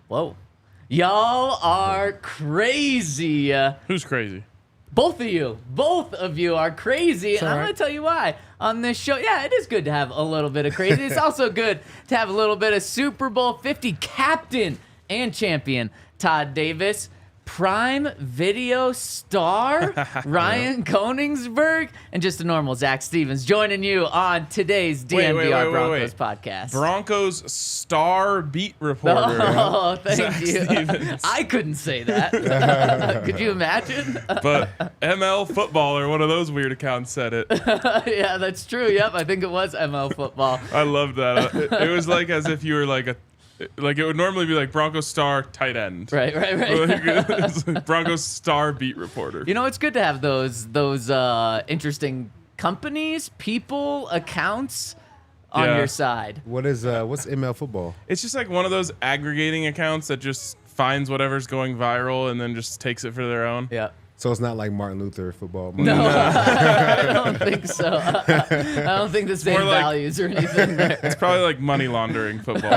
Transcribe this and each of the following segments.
Whoa. Y'all are crazy. Who's crazy? Both of you. Both of you are crazy. And I'm going to tell you why on this show. Yeah, it is good to have a little bit of crazy. It's also good to have a little bit of Super Bowl 50 captain and champion Todd Davis, Prime Video star Ryan Koenigsberg, and just a normal Zach Stevens joining you on today's DNVR Broncos podcast. Broncos star beat reporter. Oh, thank Zach you. Stevens. I couldn't say that. Could you imagine? But ML Footballer, one of those weird accounts, said it. Yeah, that's true. Yep, I think it was ML Football. I love that. It was like as if you were like it would normally be like Broncos star tight end. Right. It's like Broncos star beat reporter. You know, it's good to have those interesting companies, people, accounts on your side. What's ML Football? It's just like one of those aggregating accounts that just finds whatever's going viral and then just takes it for their own. Yeah. So it's not like Martin Luther football. No, I don't think so. I don't think the same values or anything there. It's probably like money laundering football.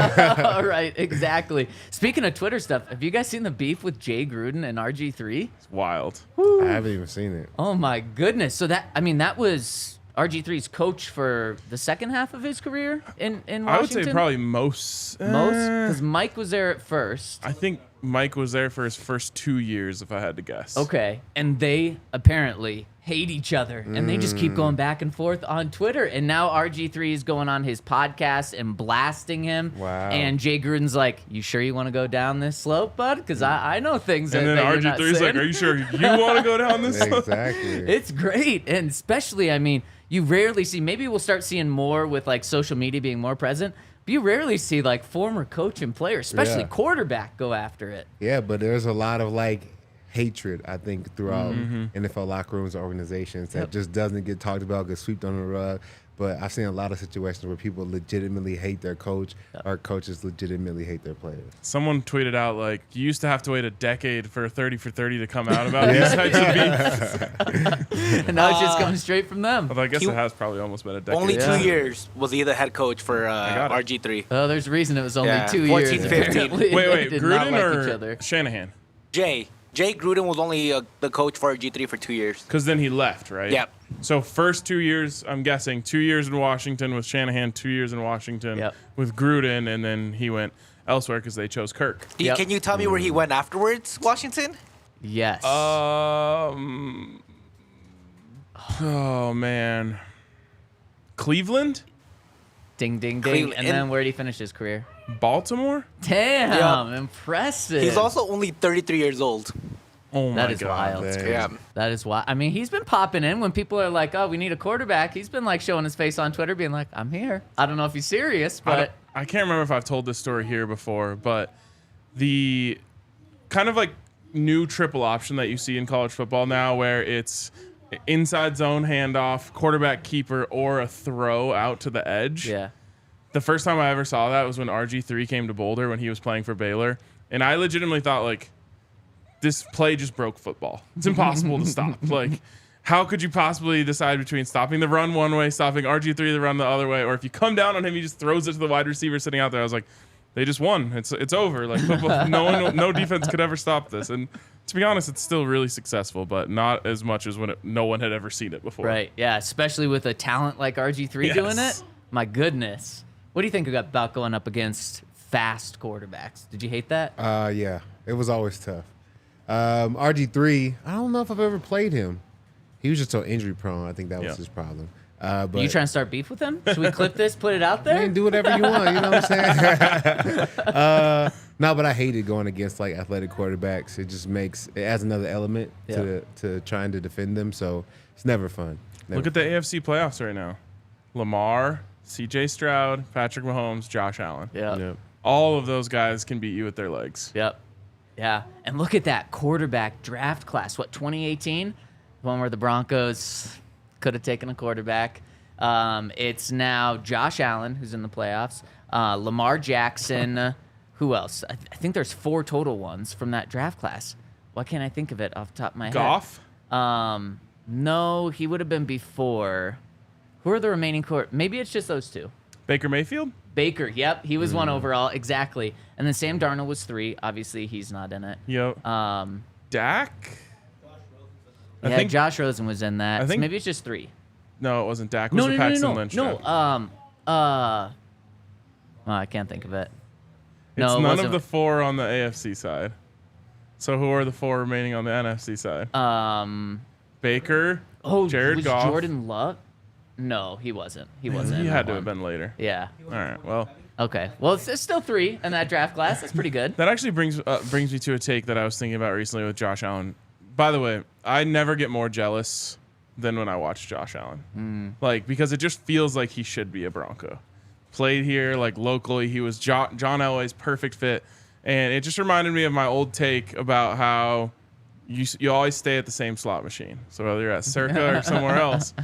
Right, exactly. Speaking of Twitter stuff, have you guys seen the beef with Jay Gruden and RG3? It's wild. I haven't even seen it. Oh my goodness. So that was RG3's coach for the second half of his career in Washington? I would say probably most. Because Mike was there at first. I think Mike was there for his first 2 years, if I had to guess. Okay. And they apparently hate each other. And they just keep going back and forth on Twitter. And now RG3 is going on his podcast and blasting him. Wow. And Jay Gruden's like, you sure you want to go down this slope, bud? Because I know things and that then you're not RG3's like, saying. are you sure you want to go down this slope? Exactly. It's great. And especially, I mean, you rarely see, maybe we'll start seeing more with like social media being more present, but you rarely see like former coach and player, especially quarterback, go after it. Yeah, but there's a lot of like hatred, I think, throughout NFL locker rooms and organizations that just doesn't get talked about, gets swept under the rug. But I've seen a lot of situations where people legitimately hate their coach or coaches legitimately hate their players. Someone tweeted out, like, you used to have to wait a decade for a 30 for 30 to come out about these types of beefs. And now it's just coming straight from them. Although I guess it has probably almost been a decade. Only 2 years was he the head coach for RG3. Oh, there's a reason it was only 2 14, years. 15. Wait, Did not Gruden like each or other. Shanahan? Jay Gruden was only the coach for RG3 for 2 years. Because then he left, right? Yep. So first 2 years, I'm guessing, 2 years in Washington with Shanahan, 2 years in Washington with Gruden, and then he went elsewhere because they chose Kirk. Can you tell me where he went afterwards, Washington? Yes. Oh, man. Cleveland? Ding, ding, ding. Cleveland. And then where did he finish his career? Baltimore? Damn, impressive. He's also only 33 years old. Oh, my That is God. wild. Yeah. That is why. I mean, he's been popping in when people are like, "Oh, we need a quarterback." He's been like showing his face on Twitter, being like, "I'm here." I don't know if he's serious, but I can't remember if I've told this story here before, but the kind of like new triple option that you see in college football now, where it's inside zone handoff, quarterback keeper, or a throw out to the edge. yeah, The first time I ever saw that was when RG3 came to Boulder when he was playing for Baylor, and I legitimately thought, like, this play just broke football. It's impossible to stop. Like, how could you possibly decide between stopping the run one way, stopping RG3 the run the other way, or if you come down on him, he just throws it to the wide receiver sitting out there. I was like, they just won. It's over. Like, football, no defense could ever stop this. And to be honest, it's still really successful, but not as much as when no one had ever seen it before. right, yeah. Especially with a talent like RG3 doing it. My goodness, what do you think about going up against fast quarterbacks? Did you hate that? Yeah, it was always tough. RG3, I don't know if I've ever played him. He was just so injury prone. I think that was his problem. But You trying to start beef with him? Should we clip this, put it out there? man, do whatever you want. You know what I'm saying? No, but I hated going against like athletic quarterbacks. It just it adds another element to trying to defend them. So it's never fun. Look at the AFC playoffs right now. Lamar, CJ Stroud, Patrick Mahomes, Josh Allen. Yeah. Yep. All of those guys can beat you with their legs. Yep. Yeah. And look at that quarterback draft class. What, 2018? One where the Broncos could have taken a quarterback. It's now Josh Allen, who's in the playoffs. Lamar Jackson. Who else? I think there's 4 total ones from that draft class. Why can't I think of it off the top of my head? Goff? No, he would have been before. Who are the remaining Maybe it's just those 2. Baker Mayfield? Baker, yep. He was 1 overall, exactly. And then Sam Darnold was 3. Obviously, he's not in it. Yep. Dak? I think Josh Rosen was in that. I think, so maybe it's just 3. No, it wasn't Dak. It was Paxton Lynch. No, I can't think of it. It's none of the 4 on the AFC side. So who are the 4 remaining on the NFC side? Baker. Jared Goff. Jordan Love? No, he wasn't. He wasn't. He had to have been later. Yeah. All right. Well. Okay. Well, it's still 3 in that draft class. That's pretty good. That actually brings me to a take that I was thinking about recently with Josh Allen. By the way, I never get more jealous than when I watch Josh Allen. Like, because it just feels like he should be a Bronco. Played here, like, locally. He was John Elway's perfect fit. And it just reminded me of my old take about how you always stay at the same slot machine. So whether you're at Circa or somewhere else,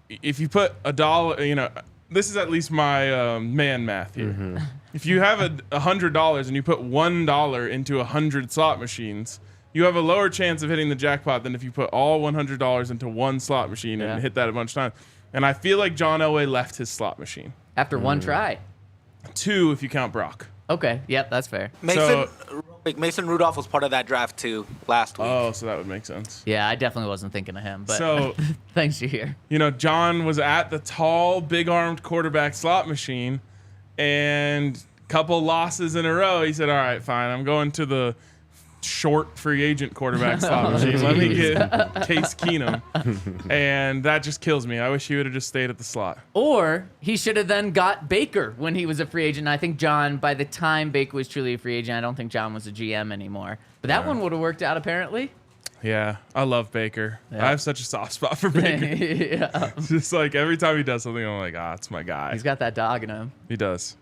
if you put $1, this is at least my man math here. Mm-hmm. If you have $100 and you put $1 into 100 slot machines, you have a lower chance of hitting the jackpot than if you put all $100 into one slot machine and hit that a bunch of times. And I feel like John Elway left his slot machine. After 1 try. 2 if you count Brock. Okay, yep, that's fair. Mason Rudolph was part of that draft too last week. Oh, so that would make sense. Yeah, I definitely wasn't thinking of him, but so, thanks, you here. John was at the tall, big-armed quarterback slot machine, and a couple losses in a row, he said, all right, fine, I'm going to the short free agent quarterback slot machine. Let me get Case Keenum. And that just kills me. I wish he would have just stayed at the slot. Or he should have then got Baker when he was a free agent. I think John, by the time Baker was truly a free agent, I don't think John was a GM anymore. But that one would have worked out, apparently. Yeah, I love Baker. Yeah. I have such a soft spot for Baker. Yeah. It's just like every time he does something, I'm like, it's my guy. He's got that dog in him. He does.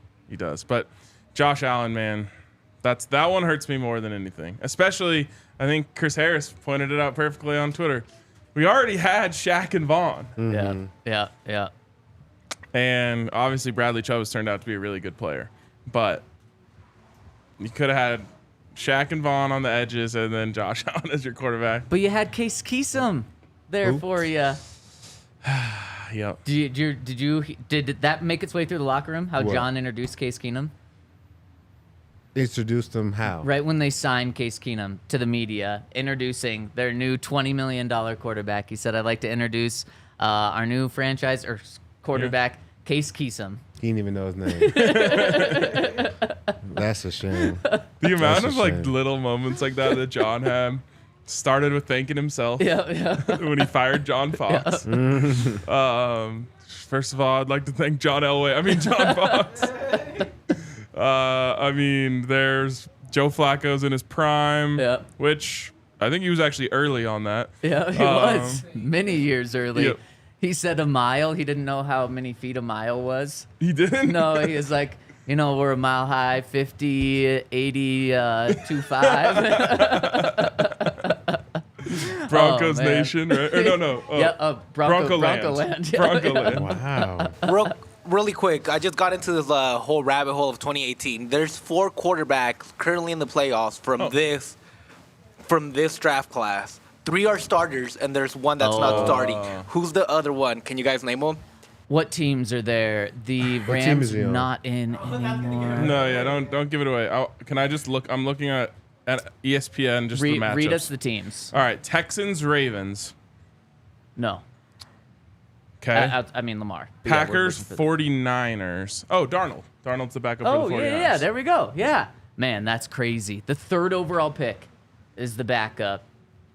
But Josh Allen, man, that one hurts me more than anything. Especially, I think Chris Harris pointed it out perfectly on Twitter. We already had Shaq and Vaughn. Mm-hmm. Yeah. And obviously Bradley Chubb has turned out to be a really good player. But you could have had Shaq and Vaughn on the edges and then Josh Allen as your quarterback. But you had Case Keenum there for you. Yep. Did that make its way through the locker room? How John introduced Case Keenum? Introduced them how? Right when they signed Case Keenum to the media, introducing their new $20 million quarterback. He said, I'd like to introduce our new franchise or quarterback, Case Keenum. He didn't even know his name. That's a shame. The amount of little moments like that John had started with thanking himself when he fired John Fox. Yeah. First of all, I'd like to thank John Fox. There's Joe Flacco's in his prime, which I think he was actually early on that. Yeah, he was. Many years early. Yep. He said a mile. He didn't know how many feet a mile was. He didn't? No, he was like, we're a mile high, 50, 80, 25. Broncos Nation, right? Or no. Bronco Land. Bronco Land. Wow. Really quick, I just got into this whole rabbit hole of 2018. There's 4 quarterbacks currently in the playoffs from this draft class. 3 are starters, and there's 1 that's not starting. Who's the other one? Can you guys name them? What teams are there? The Rams not in anymore. No, don't give it away. Can I just look? I'm looking at ESPN, just the matchups. Read us the teams. All right, Texans, Ravens. No. Okay. Lamar. Packers, 49ers. Oh, Darnold. Darnold's the backup for the 49ers. Yeah, there we go. Yeah. Man, that's crazy. The 3rd overall pick is the backup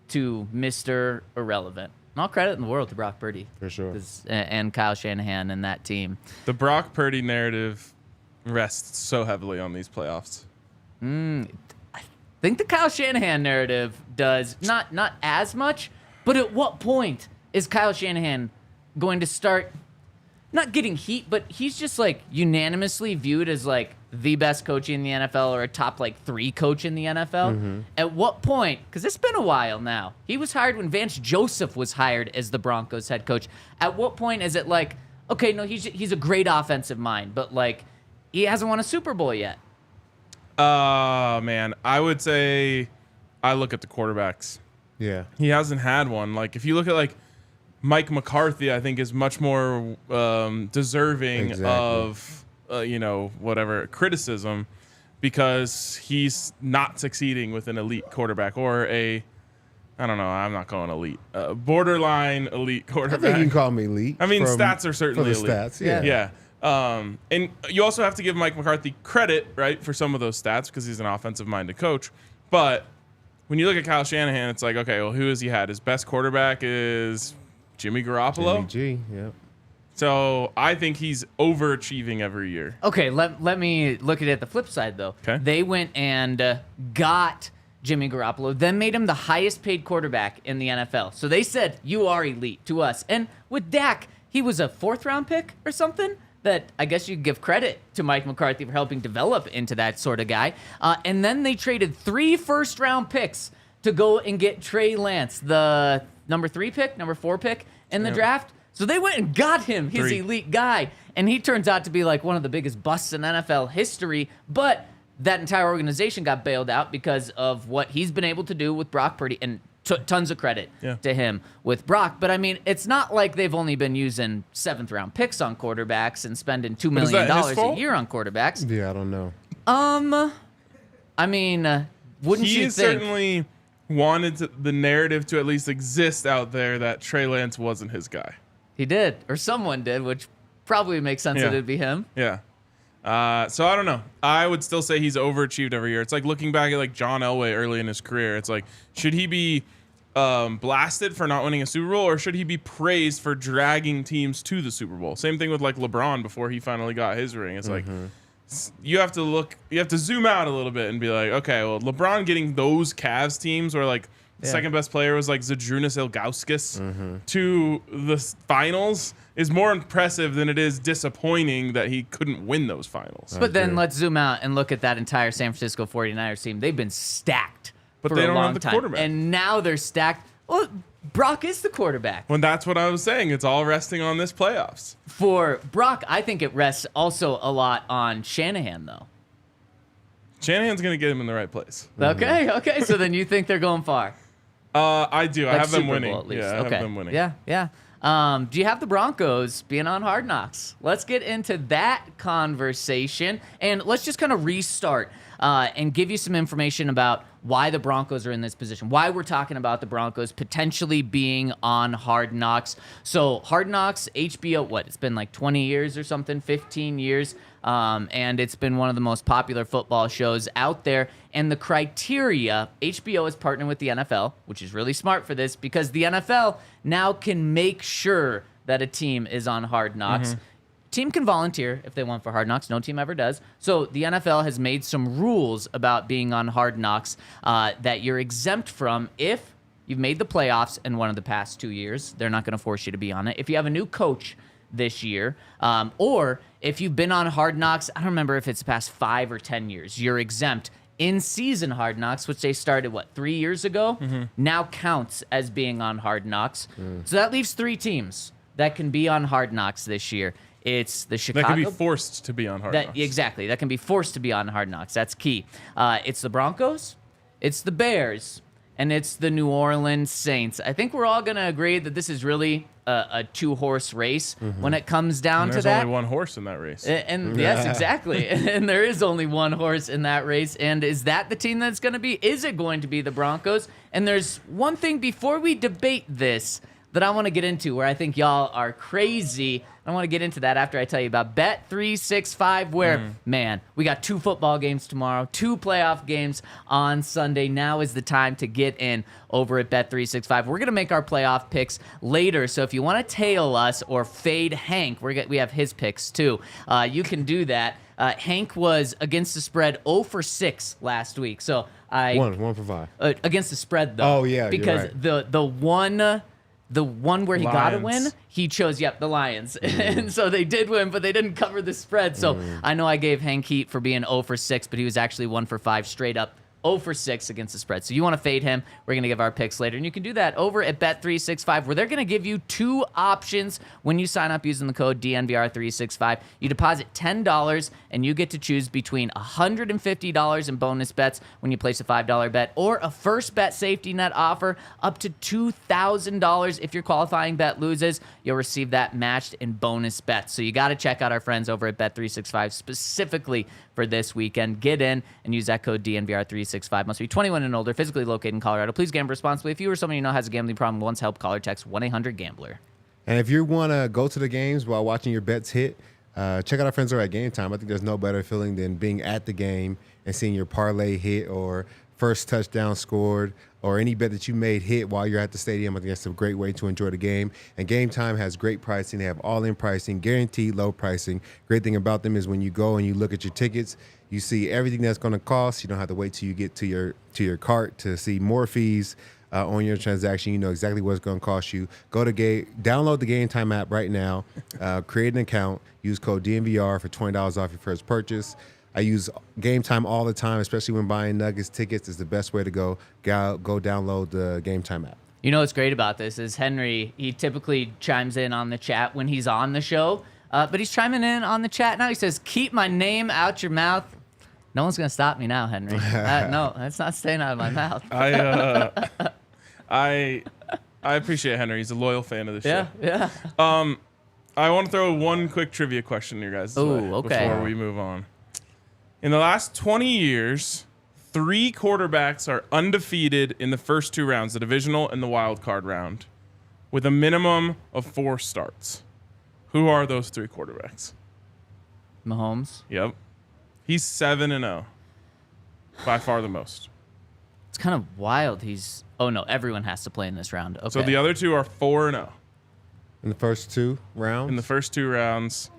to Mr. Irrelevant. And all credit in the world to Brock Purdy. For sure. And Kyle Shanahan and that team. The Brock Purdy narrative rests so heavily on these playoffs. I think the Kyle Shanahan narrative does not as much, but at what point is Kyle Shanahan going to start not getting heat, but he's just like unanimously viewed as like the best coach in the NFL or a top like 3 coach in the NFL. At what point, because it's been a while now, he was hired when Vance Joseph was hired as the Broncos head coach. At what point is it like, okay, no, he's a great offensive mind, but like he hasn't won a Super Bowl yet? Man, I would say I look at the quarterbacks. Yeah. He hasn't had one. Like if you look at like Mike McCarthy, I think is much more deserving of whatever criticism because he's not succeeding with an elite quarterback or I don't know. I'm not calling elite. Borderline elite quarterback. I think you can call me elite. I mean, stats are certainly for the elite. Stats, yeah. And you also have to give Mike McCarthy credit, right, for some of those stats because he's an offensive-minded coach. But when you look at Kyle Shanahan, it's like, okay, well, who has he had? His best quarterback is Jimmy Garoppolo. Jimmy G, yep. So I think he's overachieving every year. Okay, let me look at it the flip side, though. Okay. They went and got Jimmy Garoppolo, then made him the highest paid quarterback in the NFL. So they said, you are elite to us. And with Dak, he was a 4th-round pick or something that I guess you could give credit to Mike McCarthy for helping develop into that sort of guy. And then they traded 3 first-round picks to go and get Trey Lance, the number 3 pick, number 4 pick in the draft. So they went and got him, his 3. elite guy. And he turns out to be like one of the biggest busts in NFL history. But that entire organization got bailed out because of what he's been able to do with Brock Purdy. And tons of credit to him with Brock. But, I mean, it's not like they've only been using 7th-round picks on quarterbacks and spending $2 million a year on quarterbacks. Yeah, I don't know. I mean, wouldn't you think... certainly wanted the narrative to at least exist out there that Trey Lance wasn't his guy. He did, or someone did, which probably makes sense that it'd be him. Yeah. So I don't know. I would still say he's overachieved every year. It's like looking back at like John Elway early in his career. It's like, should he be blasted for not winning a Super Bowl, or should he be praised for dragging teams to the Super Bowl? Same thing with like LeBron before he finally got his ring. It's like you have to zoom out a little bit and be like, okay, well, LeBron getting those Cavs teams where like the second best player was like Zydrunas Ilgauskas to the finals is more impressive than it is disappointing that he couldn't win those finals. But then let's zoom out and look at that entire San Francisco 49ers team. They've been stacked for they a don't long have the time. quarterback. And now they're stacked. Well, Brock is the quarterback. When that's what I was saying. It's all resting on this playoffs. For Brock, I think it rests also a lot on Shanahan, though. Shanahan's going to get him in the right place. Okay. So then you think they're going far? I do. Like I have them Super winning. Bowl, at least. Yeah, I have them winning. Yeah. Do you have the Broncos being on Hard Knocks? Let's get into that conversation, and let's just kind of restart and give you some information about why the Broncos are in this position, why we're talking about the Broncos potentially being on Hard Knocks. So Hard Knocks, HBO, it's been like 20 years or something, 15 years, and it's been one of the most popular football shows out there. And the criteria, HBO is partnering with the NFL, which is really smart for this because the NFL now can make sure that a team is on Hard Knocks. Team can volunteer if they want for Hard Knocks. No team ever does. So the NFL has made some rules about being on Hard Knocks that you're exempt from if you've made the playoffs in one of the past 2 years. They're not going to force you to be on it. If you have a new coach this year, or if you've been on Hard Knocks, I don't remember if it's the past 5 or 10 years, you're exempt. In-season Hard Knocks, which they started, 3 years ago, now counts as being on Hard Knocks. So that leaves 3 teams that can be on Hard Knocks this year. It's the Chicago... That can be forced to be on Hard Knocks. Exactly. That can be forced to be on Hard Knocks. That's key. It's the Broncos, it's the Bears, and it's the New Orleans Saints. I think we're all going to agree that this is really a 2-horse race when it comes down to that. There's only one horse in that race. And yes, exactly. And there is only one horse in that race. And is that the team that's going to be? Is it going to be the Broncos? And there's one thing before we debate this that I want to get into where I think y'all are crazy. I want to get into that after I tell you about Bet365 where, man, we got 2 football games tomorrow, 2 playoff games on Sunday. Now is the time to get in over at Bet365. We're going to make our playoff picks later, so if you want to tail us or fade Hank, we have his picks too. You can do that. Hank was against the spread 0 for 6 last week. So One for 5. Against the spread, though. Oh, yeah, because you're right. the one where he got to win, Lions. he chose, the Lions. And so they did win, but they didn't cover the spread. So I know I gave Hank heat for being 0 for 6, but he was actually 1 for 5 straight up. 0 for 6 against the spread. So you want to fade him. We're going to give our picks later. And you can do that over at Bet365, where they're going to give you 2 options when you sign up using the code DNVR365. You deposit $10, and you get to choose between $150 in bonus bets when you place a $5 bet, or a first bet safety net offer up to $2,000. If your qualifying bet loses, you'll receive that matched in bonus bets. So you got to check out our friends over at Bet365 specifically for this weekend. Get in and use that code DNVR365. Must be 21 and older, physically located in Colorado. Please gamble responsibly. If you or someone you know has a gambling problem, wants help, call or text 1-800-GAMBLER. And if you want to go to the games while watching your bets hit, check out our friends over at Game Time. I think there's no better feeling than being at the game and seeing your parlay hit or first touchdown scored or any bet that you made hit while you're at the stadium. I think that's a great way to enjoy the game. And Game Time has great pricing. They have all-in pricing, guaranteed low pricing. Great thing about them is when you go and you look at your tickets, you see everything that's going to cost. You don't have to wait till you get to your cart to see more fees on your transaction. You know exactly what it's going to cost you. Go to download the Game Time app right now. Create an account. Use code DNVR for $20 off your first purchase. I use Game Time all the time, especially when buying Nuggets tickets. It's the best way to go. Go download the Game Time app. You know what's great about this is Henry, he typically chimes in on the chat when he's on the show, but he's chiming in on the chat now. He says, keep my name out your mouth. No one's going to stop me now, Henry. No, that's not staying out of my mouth. I appreciate Henry. He's a loyal fan of the show. Yeah. I want to throw one quick trivia question to you guys before we move on. In the last 20 years, 3 quarterbacks are undefeated in the first 2 rounds, the divisional and the wild card round, with a minimum of 4 starts. Who are those 3 quarterbacks? Mahomes. Yep. He's 7-0. By far the most. It's kind of wild. Oh, no, everyone has to play in this round. Okay. So the other 2 are 4-0. In the first 2 rounds? In the first 2 rounds.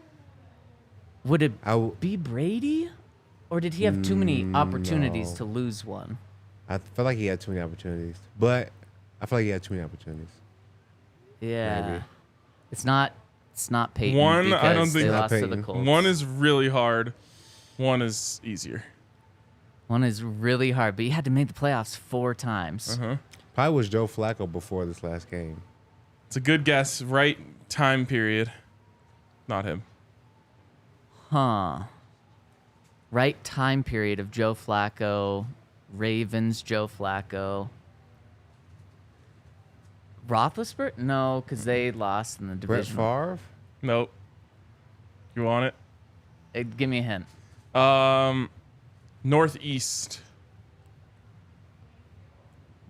Would it be Brady? Or did he have too many opportunities no. to lose one? I feel like he had too many opportunities. But I feel like he had too many opportunities. Yeah. Maybe. It's not Peyton. One, I don't think they lost to the Peyton. Colts. One is really hard. One is easier. One is really hard, but you had to make the playoffs 4 times. Probably was Joe Flacco before this last game. It's a good guess. Right time period. Not him. Huh. Right time period of Joe Flacco, Ravens, Joe Flacco. Roethlisberger? No, because they lost in the Brett division. Favre? Nope. You want it? Give me a hint. Northeast.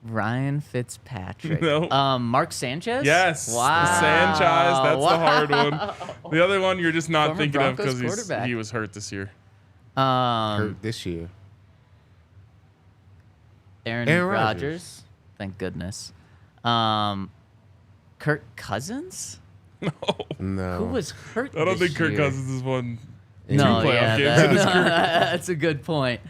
Ryan Fitzpatrick. No. Mark Sanchez? Yes. Wow. Sanchez. That's the hard one. The other one you're just not Former thinking of Broncos because quarterback. he was hurt this year. Hurt this year. Aaron Rodgers. Thank goodness. Kirk Cousins? No. Who was hurt I don't this think Kirk year? Cousins has won 2 No, playoff games in his career. that's a good point.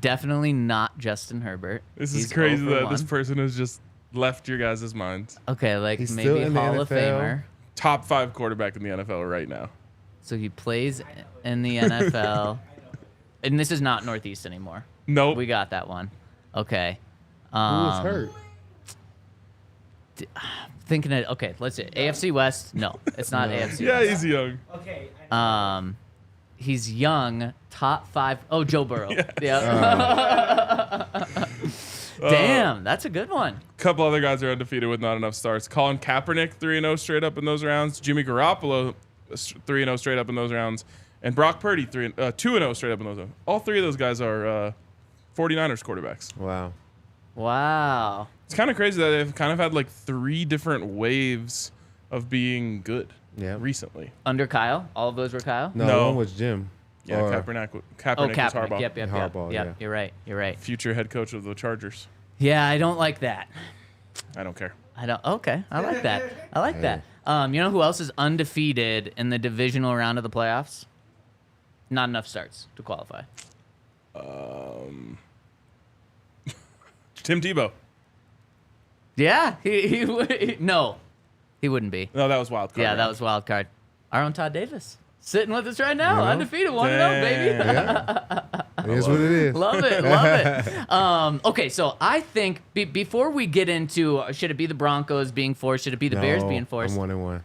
Definitely not Justin Herbert. This He's is crazy 0 for that this 1. person has just left your guys' minds. Okay, like He's still maybe in the Hall of NFL? Famer. Top 5 quarterback in the NFL right now. So he plays in the NFL. And this is not Northeast anymore. Nope. We got that one. Okay. Who was hurt? Thinking it. Okay, let's see. AFC West. No, it's not AFC Yeah, West. he's young. Okay. He's young. Top 5. Oh, Joe Burrow. Yeah. Damn, that's a good one. A couple other guys are undefeated with not enough starts. Colin Kaepernick, 3-0 straight up in those rounds. Jimmy Garoppolo, 3-0 straight up in those rounds. And Brock Purdy, 2-0 straight up in those rounds. All 3 of those guys are 49ers quarterbacks. Wow. Wow. It's kind of crazy that they've kind of had like 3 different waves of being good recently. Under Kyle? All of those were Kyle? No, one was Jim. Yeah, Or Kaepernick Oh, was Kaepernick. Harbaugh. Yep. Harbaugh, yeah. You're right. Future head coach of the Chargers. Yeah, I don't like that. I don't care. Okay, I like that. I like that. You know who else is undefeated in the divisional round of the playoffs? Not enough starts to qualify. Tim Tebow. Yeah, he would. No, he wouldn't be. No, that was wild card. Yeah, that round. was wild card. Our own Todd Davis sitting with us right now, undefeated, 1-0, baby. Yeah. It is what it is. Love it, love it. Okay, so I think before we get into should it be the Broncos being forced, should it be the Bears being forced? I'm 1-1.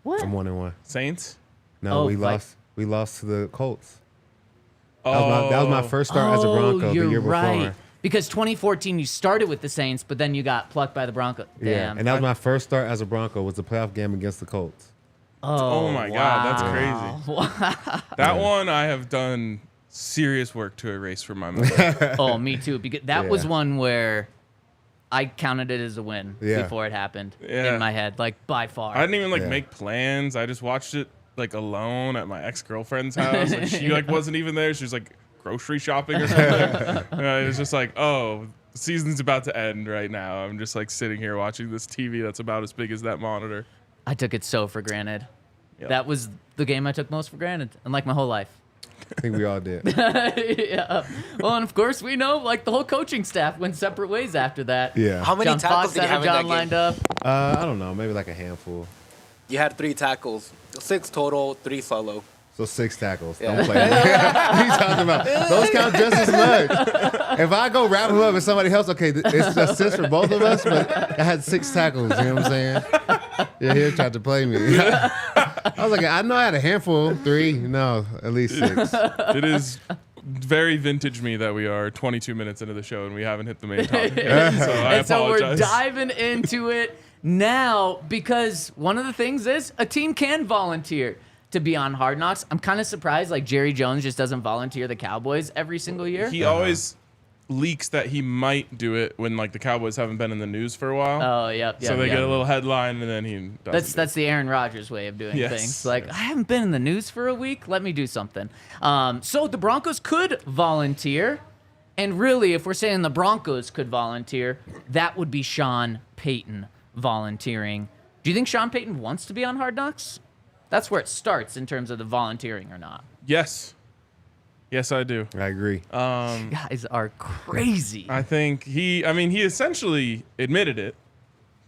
What? I'm 1-1. Saints. No, Oh, we like- lost. We lost to the Colts. Oh, That was my first start as a Bronco the you're year before. right. Because 2014 you started with the Saints, but then you got plucked by the Broncos. Yeah, Damn. and that was my first start as a Bronco. Was the playoff game against the Colts. Oh my God, that's crazy. wow. That one I have done serious work to erase from my memory. Oh, me too. Because that was Yeah. one where I counted it as a win Yeah. before it happened Yeah. in my head, like by far. I didn't even Yeah. make plans. I just watched it like alone at my ex-girlfriend's house. Like, she wasn't even there. She was like grocery shopping or something. It was just like, oh, the season's about to end right now. I'm just like sitting here watching this TV that's about as big as that monitor. I took it so for granted. Yep. That was the game I took most for granted, and like my whole life. I think we all did. Yeah. Well, and of course we know, like the whole coaching staff went separate ways after that. Yeah. How many John tackles Fox did you had have a in that John game? lined up. I don't know. Maybe like a handful. You had 3 tackles, 6 total, 3 solo. So 6 tackles. Yeah. Don't play. What are you talking about? Those count just as much. If I go wrap them up and somebody else, okay, it's assist for both of us, but I had 6 tackles. You know what I'm saying? Yeah, he tried to play me. I was like, I know I had a handful. 3. No, at least 6. It is very vintage me that we are 22 minutes into the show and we haven't hit the main topic. So I And so we're apologize. diving into it now because one of the things is a team can volunteer to be on Hard Knocks. I'm kind of surprised like Jerry Jones just doesn't volunteer the Cowboys every single year. He always leaks that he might do it when like the Cowboys haven't been in the news for a while. Oh, yep. So they get a little headline and then he doesn't. That's the Aaron Rodgers way of doing Yes, things. Like, yes. I haven't been in the news for a week. Let me do something. So the Broncos could volunteer. And really, if we're saying the Broncos could volunteer, that would be Sean Payton volunteering. Do you think Sean Payton wants to be on Hard Knocks? That's where it starts in terms of the volunteering or not. Yes. Yes, I do. I agree. You guys are crazy. I think he essentially admitted it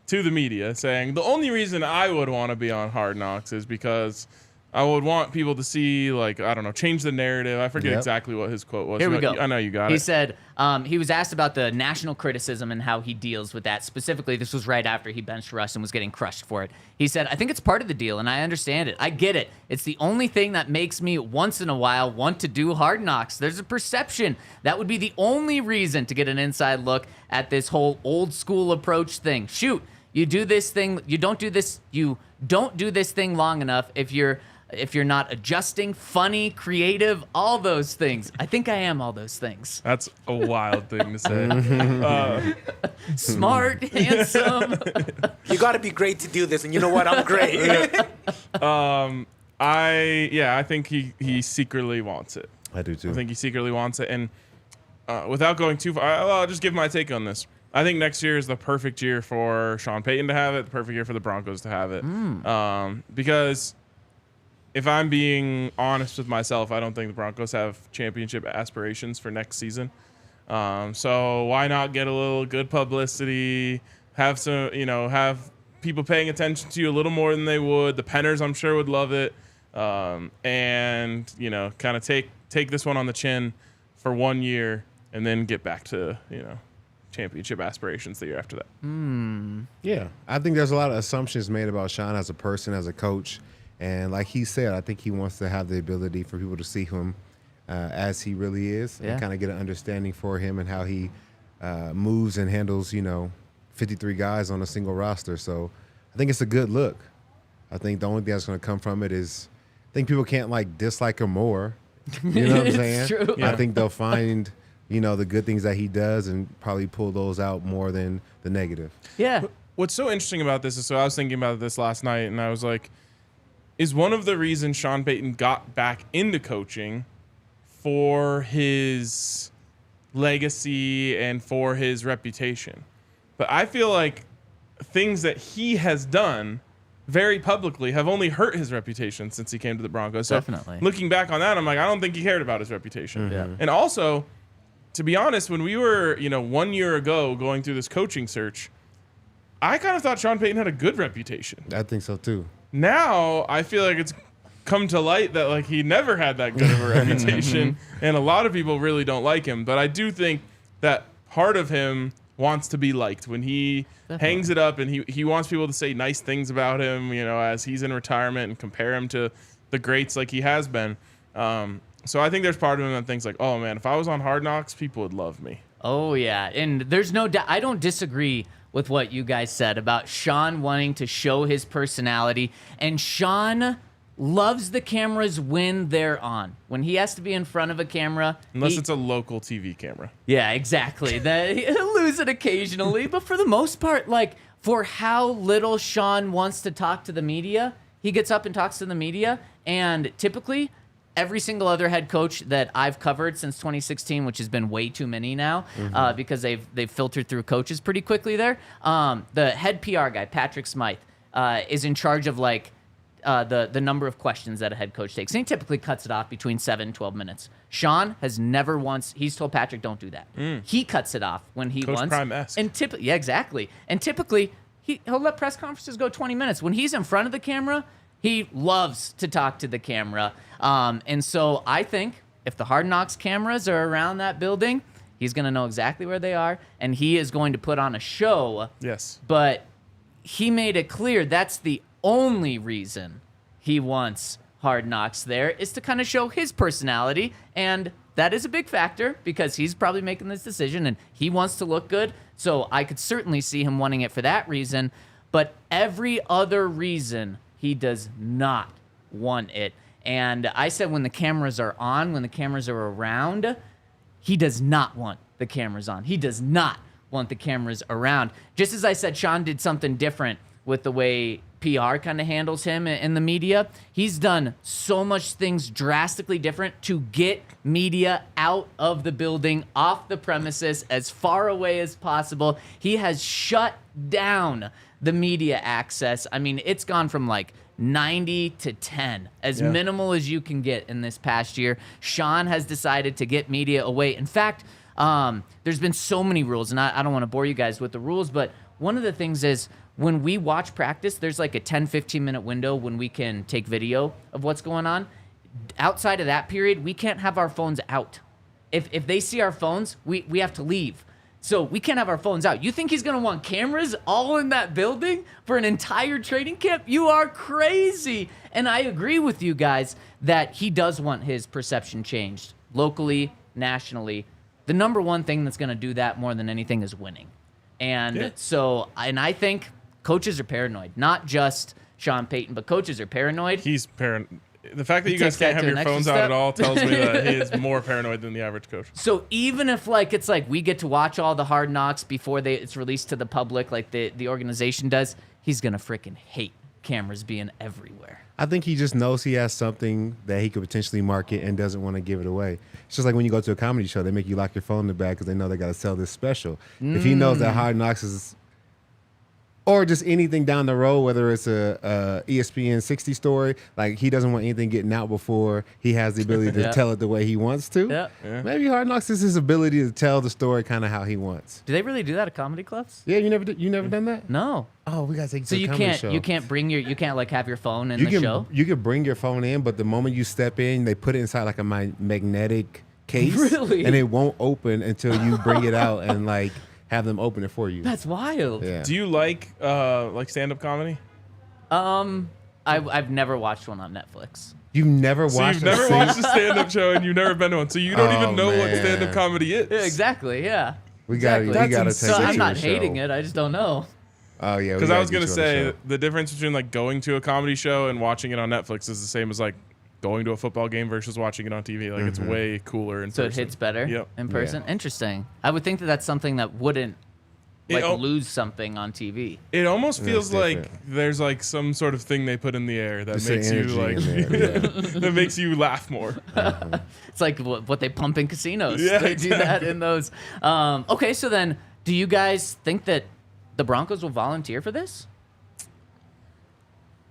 to the media, saying the only reason I would want to be on Hard Knocks is because I would want people to see, like, I don't know, change the narrative. I forget Yep. exactly what his quote was. Here we go. I know you got He it. said he was asked about the national criticism and how he deals with that. Specifically, this was right after he benched Russ and was getting crushed for it. He said, I think it's part of the deal, and I understand it. I get it. It's the only thing that makes me once in a while want to do Hard Knocks. There's a perception. That would be the only reason to get an inside look at this whole old school approach thing. Shoot, you do this thing. You don't do this thing long enough if you're not adjusting, funny, creative, all those things. I think I am all those things. That's a wild thing to say. Smart, handsome. You got to be great to do this, and you know what? I'm great. I think he secretly wants it. I do too. I think he secretly wants it. And without going too far, I'll just give my take on this. I think next year is the perfect year for Sean Payton to have it, the perfect year for the Broncos to have it. Because if I'm being honest with myself, I don't think the Broncos have championship aspirations for next season. So why not get a little good publicity, have people paying attention to you a little more than they would. The Penners, I'm sure, would love it. And kind of take this one on the chin for 1 year and then get back to, championship aspirations the year after that. Yeah, I think there's a lot of assumptions made about Sean as a person, as a coach. And like he said, I think he wants to have the ability for people to see him as he really is and kind of get an understanding for him and how he moves and handles, 53 guys on a single roster. So I think it's a good look. I think the only thing that's going to come from it is I think people can't dislike him more. You know what I'm saying? It's true. I think they'll find, the good things that he does and probably pull those out more than the negative. Yeah. What's so interesting about this is, so I was thinking about this last night and I was like, is one of the reasons Sean Payton got back into coaching for his legacy and for his reputation. But I feel like things that he has done very publicly have only hurt his reputation since he came to the Broncos. So Definitely. looking back on that, I'm like, I don't think he cared about his reputation. Yeah. And also, to be honest, when we were 1 year ago going through this coaching search, I kind of thought Sean Payton had a good reputation. I think so too. Now I feel like it's come to light that like he never had that good of a reputation, and a lot of people really don't like him. But I do think that part of him wants to be liked when he hangs it up, and he wants people to say nice things about him, as he's in retirement, and compare him to the greats like he has been. So I think there's part of him that thinks like, oh man, if I was on Hard Knocks, people would love me. Oh yeah, and there's no doubt. I don't disagree with what you guys said about Sean wanting to show his personality, and Sean loves the cameras when they're on. When he has to be in front of a camera, unless it's a local TV camera. Yeah, exactly. He'll lose it occasionally, but for the most part, like for how little Sean wants to talk to the media, he gets up and talks to the media, and typically every single other head coach that I've covered since 2016, which has been way too many now, because they've filtered through coaches pretty quickly there. The head PR guy, Patrick Smythe, is in charge of like the number of questions that a head coach takes. And he typically cuts it off between 7 and 12 minutes. Sean has never once, he's told Patrick, don't do that. He cuts it off when he Coach wants. Prime-esque. And yeah, exactly. And typically, he'll let press conferences go 20 minutes. When he's in front of the camera, he loves to talk to the camera. And so I think if the Hard Knocks cameras are around that building, he's going to know exactly where they are, and he is going to put on a show. Yes. But he made it clear that's the only reason he wants Hard Knocks there, is to kind of show his personality, and that is a big factor because he's probably making this decision, and he wants to look good. So I could certainly see him wanting it for that reason, but every other reason he does not want it. And I said when the cameras are on, when the cameras are around, he does not want the cameras on. He does not want the cameras around. Just as I said, Sean did something different with the way PR kind of handles him in the media. He's done so much things drastically different to get media out of the building, off the premises, as far away as possible. He has shut down the media access. I mean, it's gone from like 90 to 10, as minimal as you can get in this past year. Sean has decided to get media away. In fact, there's been so many rules, and I don't want to bore you guys with the rules, but one of the things is when we watch practice, there's like a 10, 15-minute window when we can take video of what's going on. Outside of that period, we can't have our phones out. If they see our phones, we have to leave. So we can't have our phones out. You think he's going to want cameras all in that building for an entire training camp? You are crazy. And I agree with you guys that he does want his perception changed locally, nationally. The number one thing that's going to do that more than anything is winning. And and I think coaches are paranoid, not just Sean Payton, but coaches are paranoid. He's paranoid. The fact that you guys can't have your phones out at all tells me that he is more paranoid than the average coach. So even if it's like we get to watch all the Hard Knocks before it's released to the public, like the organization does, he's going to freaking hate cameras being everywhere. I think he just knows he has something that he could potentially market and doesn't want to give it away. It's just like when you go to a comedy show, they make you lock your phone in the bag because they know they got to sell this special. If he knows that Hard Knocks is, or just anything down the road, whether it's a ESPN 60 story, like he doesn't want anything getting out before he has the ability to tell it the way he wants to. Yeah. Maybe Hard Knocks is his ability to tell the story kind of how he wants. Do they really do that at comedy clubs? Yeah, you never done that? No. Oh, we gotta take you So to a comedy show. you can't like have your phone in the show? You can bring your phone in, but the moment you step in, they put it inside like a magnetic case. Really? And it won't open until you bring it out and like have them open it for you. That's wild. Yeah. Do you like stand-up comedy? I've never watched one on Netflix. You've never watched. So you've never watched a stand-up show and you've never been to one, so you don't even know what stand-up comedy is. Yeah, exactly. Yeah. We gotta take So it I'm to not a show. hating it. I just don't know. Oh yeah. Because I was gonna say the difference between like going to a comedy show and watching it on Netflix is the same as like going to a football game versus watching it on TV. Like it's way cooler in person. So it hits better in person. Yeah. Interesting. I would think that's something that wouldn't lose something on TV. It almost feels different. like there's like some sort of thing they put in the air that Just makes the you energy like in there, that makes you laugh more. It's like what they pump in casinos. Yeah, They do that in those. Okay, so then do you guys think that the Broncos will volunteer for this?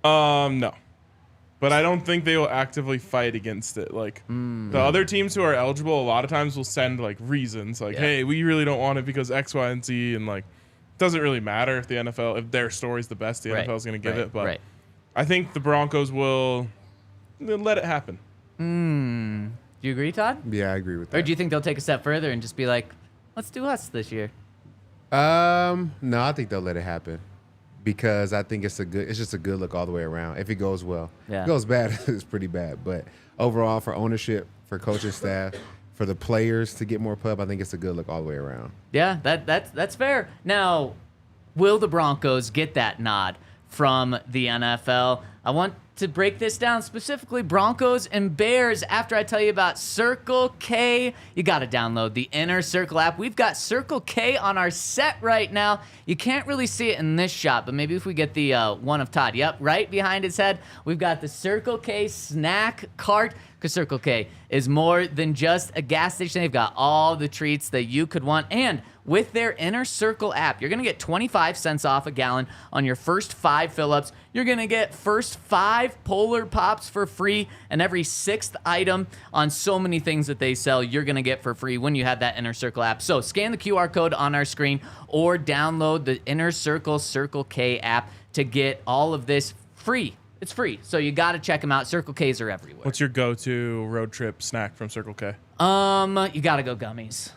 No. but I don't think they will actively fight against it. Like the other teams who are eligible, a lot of times will send like reasons, like, "Hey, we really don't want it because X, Y, and Z," and like, it doesn't really matter if the NFL, if their story's the best, the NFL is going to give it. But I think the Broncos will let it happen. Do you agree, Todd? Yeah, I agree with that. Or do you think they'll take a step further and just be like, let's do us this year? No, I think they'll let it happen because I think it's just a good look all the way around. If it goes well, if it goes bad, it's pretty bad. But overall, for ownership, for coaching staff, for the players to get more pub, I think it's a good look all the way around. Yeah, that's fair. Now, will the Broncos get that nod from the NFL? I want to break this down specifically Broncos and Bears. After I tell you about Circle K, you got to download the Inner Circle app. We've got Circle K on our set right now. You can't really see it in this shot, but maybe if we get the one of Todd. Yep, right behind his head, we've got the Circle K snack cart, because Circle K is more than just a gas station. They've got all the treats that you could want. And with their Inner Circle app, you're going to get 25 cents off a gallon on your first 5 fill-ups. You're going to get first 5 Polar Pops for free, and every 6th item on so many things that they sell, you're going to get for free when you have that Inner Circle app. So scan the QR code on our screen or download the Inner Circle Circle K app to get all of this free. It's free, so you got to check them out. Circle Ks are everywhere. What's your go-to road trip snack from Circle K? You got to go gummies.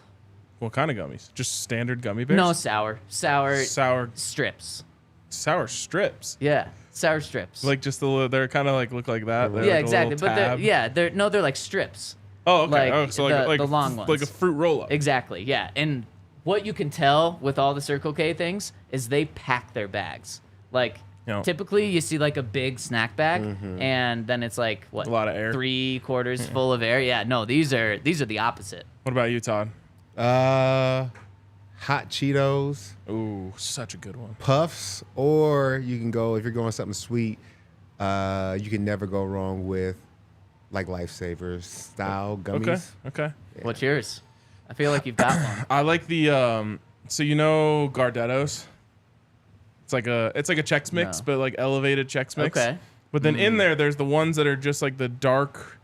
What kind of gummies? Just standard gummy bears? No, sour strips. Sour strips. Yeah, sour strips. Like just they're kind of like look like that. They're yeah, like exactly. But they're like strips. Oh, okay. Like so the long ones. Like a fruit roll-up. Exactly. Yeah, and what you can tell with all the Circle K things is they pack their bags. Like typically you see like a big snack bag, and then it's like what? A lot of air. 3/4 full of air. Yeah, no, these are the opposite. What about you, Todd? Hot Cheetos. Ooh, such a good one. Puffs, or you can go, if you're going something sweet, you can never go wrong with like Lifesavers style gummies. Okay. Yeah. What's yours? I feel like you've got one. I like the so Gardettos. It's like a Chex Mix, but like elevated Chex Mix. Okay. But then in there's the ones that are just like the dark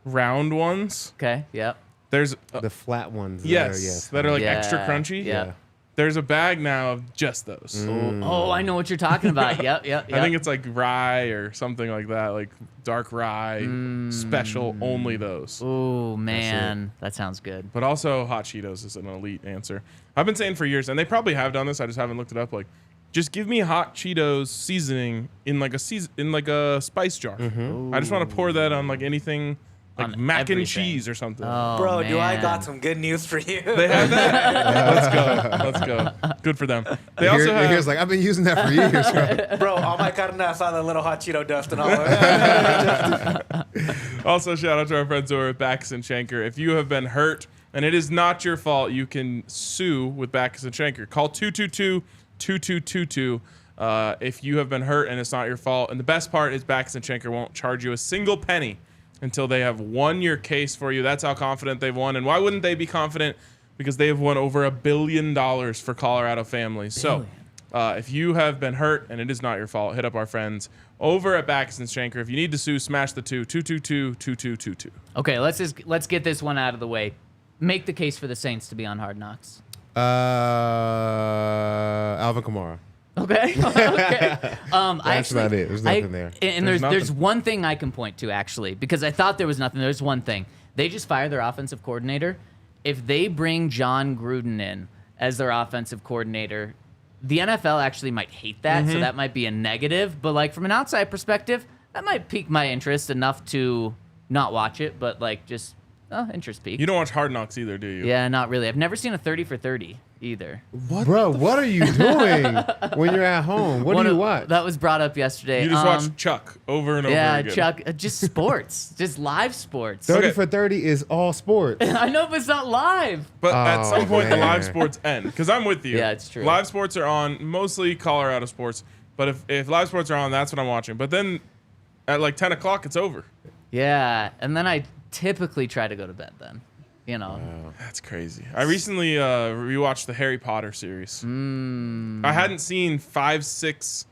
round ones. Okay. Yep. There's the flat ones. that are like extra crunchy. Yeah. There's a bag now of just those. Oh, I know what you're talking about. Yep. I think it's like rye or something like that, like dark rye special, only those. Oh man, that sounds good. But also Hot Cheetos is an elite answer. I've been saying for years, and they probably have done this, I just haven't looked it up, like just give me Hot Cheetos seasoning in like a spice jar. I just want to pour that on like anything. Like mac everything. And cheese or something. Oh, Bro, man. do I got some good news for you? They have that? Let's go. Good for them. They also have... Here's like, I've been using that for years, right? Bro, all my carne saw the little hot Cheeto dust and all of it. Also, shout out to our friends over at Backus and Schenker. If you have been hurt and it is not your fault, you can sue with Backus and Schenker. Call 222-2222 if you have been hurt and it's not your fault. And the best part is Backus and Schenker won't charge you a single penny until they have won your case for you. That's how confident they've won. And why wouldn't they be confident? Because they have won over $1 billion for Colorado families. So if you have been hurt and it is not your fault, hit up our friends over at Backus and Schenker. If you need to sue, smash the 222-2222. Okay, let's get this one out of the way. Make the case for the Saints to be on Hard Knocks. Alvin Kamara. Okay. That's not it. There's nothing there. And there's one thing I can point to, actually, because I thought there was nothing. There's one thing. They just fired their offensive coordinator. If they bring John Gruden in as their offensive coordinator, the NFL actually might hate that, so that might be a negative. But, like, from an outside perspective, that might pique my interest enough to not watch it, but, like, just interest peak. You don't watch Hard Knocks either, do you? Yeah, not really. I've never seen a 30 for 30 either. Bro, what are you doing when you're at home? What do you watch? That was brought up yesterday. You just watch Chuck over and over again. Yeah, Chuck. Just sports. Just live sports. 30 for 30 is all sports. I know, but it's not live. But at some point, the man. live sports end. Because I'm with you. Yeah, it's true. Live sports are on, mostly Colorado sports. But if live sports are on, that's what I'm watching. But then at like 10 o'clock, it's over. Yeah, and then I typically try to go to bed then. You know. Wow. That's crazy. I recently rewatched the Harry Potter series. I hadn't seen 5, 6,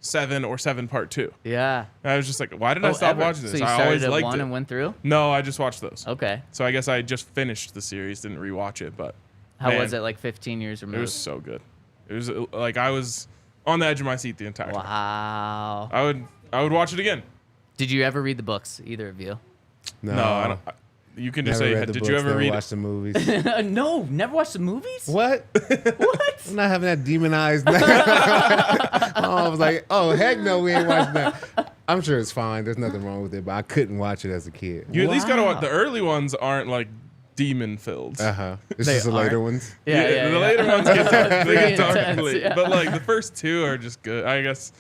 7 or 7 Part 2. Yeah. And I was just like, why did I stop watching this? So you I started always at liked 1 it. and went through? No, I just watched those. Okay. So I guess I just finished the series, didn't rewatch it, but How was it like 15 years removed? It was so good. It was like I was on the edge of my seat the entire time. Wow. I would watch it again. Did you ever read the books, either of you? No, I don't. You can just Never say, read the did books, you ever never read watch the movies? No, never watched the movies? What? What? I'm not having that demonized. I was like, oh, heck no, we ain't watching that. I'm sure it's fine. There's nothing wrong with it, but I couldn't watch it as a kid. You at least gotta watch. The early ones aren't like demon filled. This is the later ones. Yeah, the later ones get dark. They get dark intense, late. yeah. But like the first 2 are just good. I guess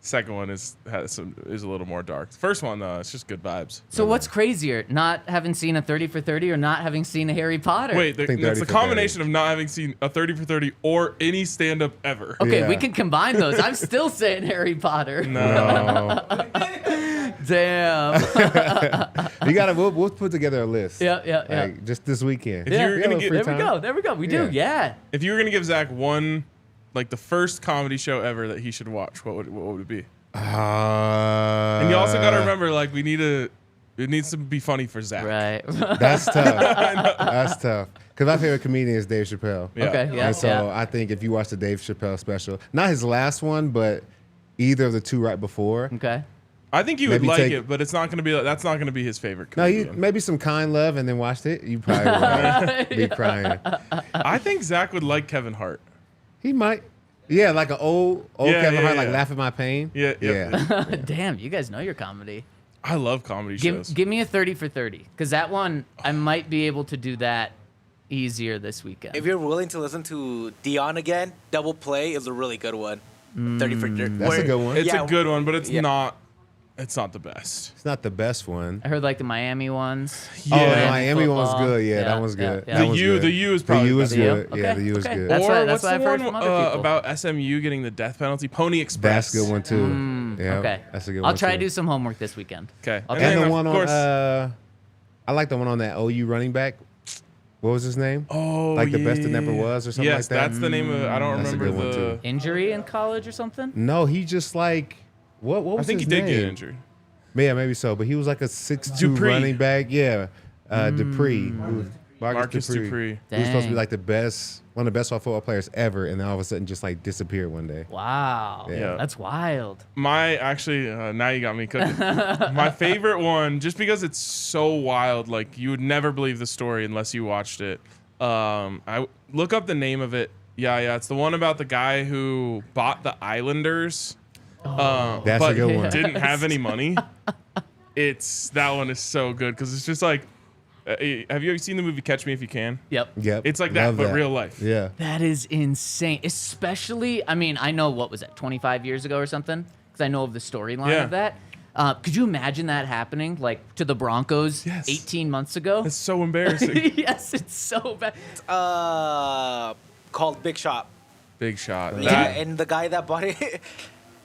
second one is a little more dark. First one though, it's just good vibes. So what's crazier, not having seen a 30 for 30 or not having seen a Harry Potter? Wait, think 30 it's the for combination of not having seen a 30 for 30 or any stand up ever. Okay, Yeah. we can combine those. I'm still saying Harry Potter. No. Damn. You gotta. We'll put together a list. Yeah. Like, just this weekend. If you were We gonna have a get- free There we time. go. We do. Yeah. If you were gonna give Zach one, like the first comedy show ever that he should watch, what would it be? And you also got to remember, like, it needs to be funny for Zach. Right. That's tough. That's tough. Because my favorite comedian is Dave Chappelle. Yeah. Okay. Yeah. And so I think if you watch the Dave Chappelle special, not his last one, but either of the 2 right before. Okay. I think you would Maybe like take- it, but it's not gonna be. That's not gonna be his favorite No, comedian. maybe some Kind Love and then watched it. You probably would be crying. I think Zach would like Kevin Hart. He might. Yeah, like an old Yeah, Kevin yeah, Hart, like yeah. Laugh at My Pain. Yeah. Damn, you guys know your comedy. I love comedy shows. Give me a 30 for 30, because that one I might be able to do that easier this weekend. If you're willing to listen to Dion again, Double Play is a really good one. 30 for 30. That's a good one. It's Yeah. a good one, but it's Yeah. not. It's not the best. It's not the best one. I heard like the Miami ones. Oh, the Yeah. Miami one's Football. good. Yeah, that one's good. yeah. That The was U, good. the U is The probably U is the good. best. Yeah, Okay, the U is okay. good. That's or what what's I've the heard one from other people. about SMU getting the death penalty? Pony Express. That's a good one too. Yeah, Okay. that's a good one. I'll try to too. do some homework this weekend. Okay. Okay. And then, the of one on, course, I like the one on that OU running back. What was his name? oh, like the best that yeah. never was or something Yes, like that. that's the name of it. I don't That's a remember good one, the. too. Injury in college or something? No, he just like what was I think he his did name? get injured. Yeah, maybe so. But he was like a 6'2" Dupree. running back. Yeah, Dupree. Marcus Dupree. He was supposed to Dang. be like one of the best football players ever, and then all of a sudden just like disappeared one day. Wow. Yeah. That's wild. Now you got me cooking. My favorite one, just because it's so wild, like you would never believe the story unless you watched it. I look up the name of it. Yeah, it's the one about the guy who bought the Islanders. That's but a good one. didn't have any money. That one is so good because it's just like, have you ever seen the movie Catch Me If You Can? Yep. Yep, It's like that, love but real life. Yeah, That is insane. Especially, I mean, I know what was that, 25 years ago or something? Because I know of the storyline Yeah. of that. Could you imagine that happening, like to the Broncos Yes. 18 months ago? It's so embarrassing. Yes, it's so bad. Called Big Shot. Big shot. Yeah, That- and the guy that bought it is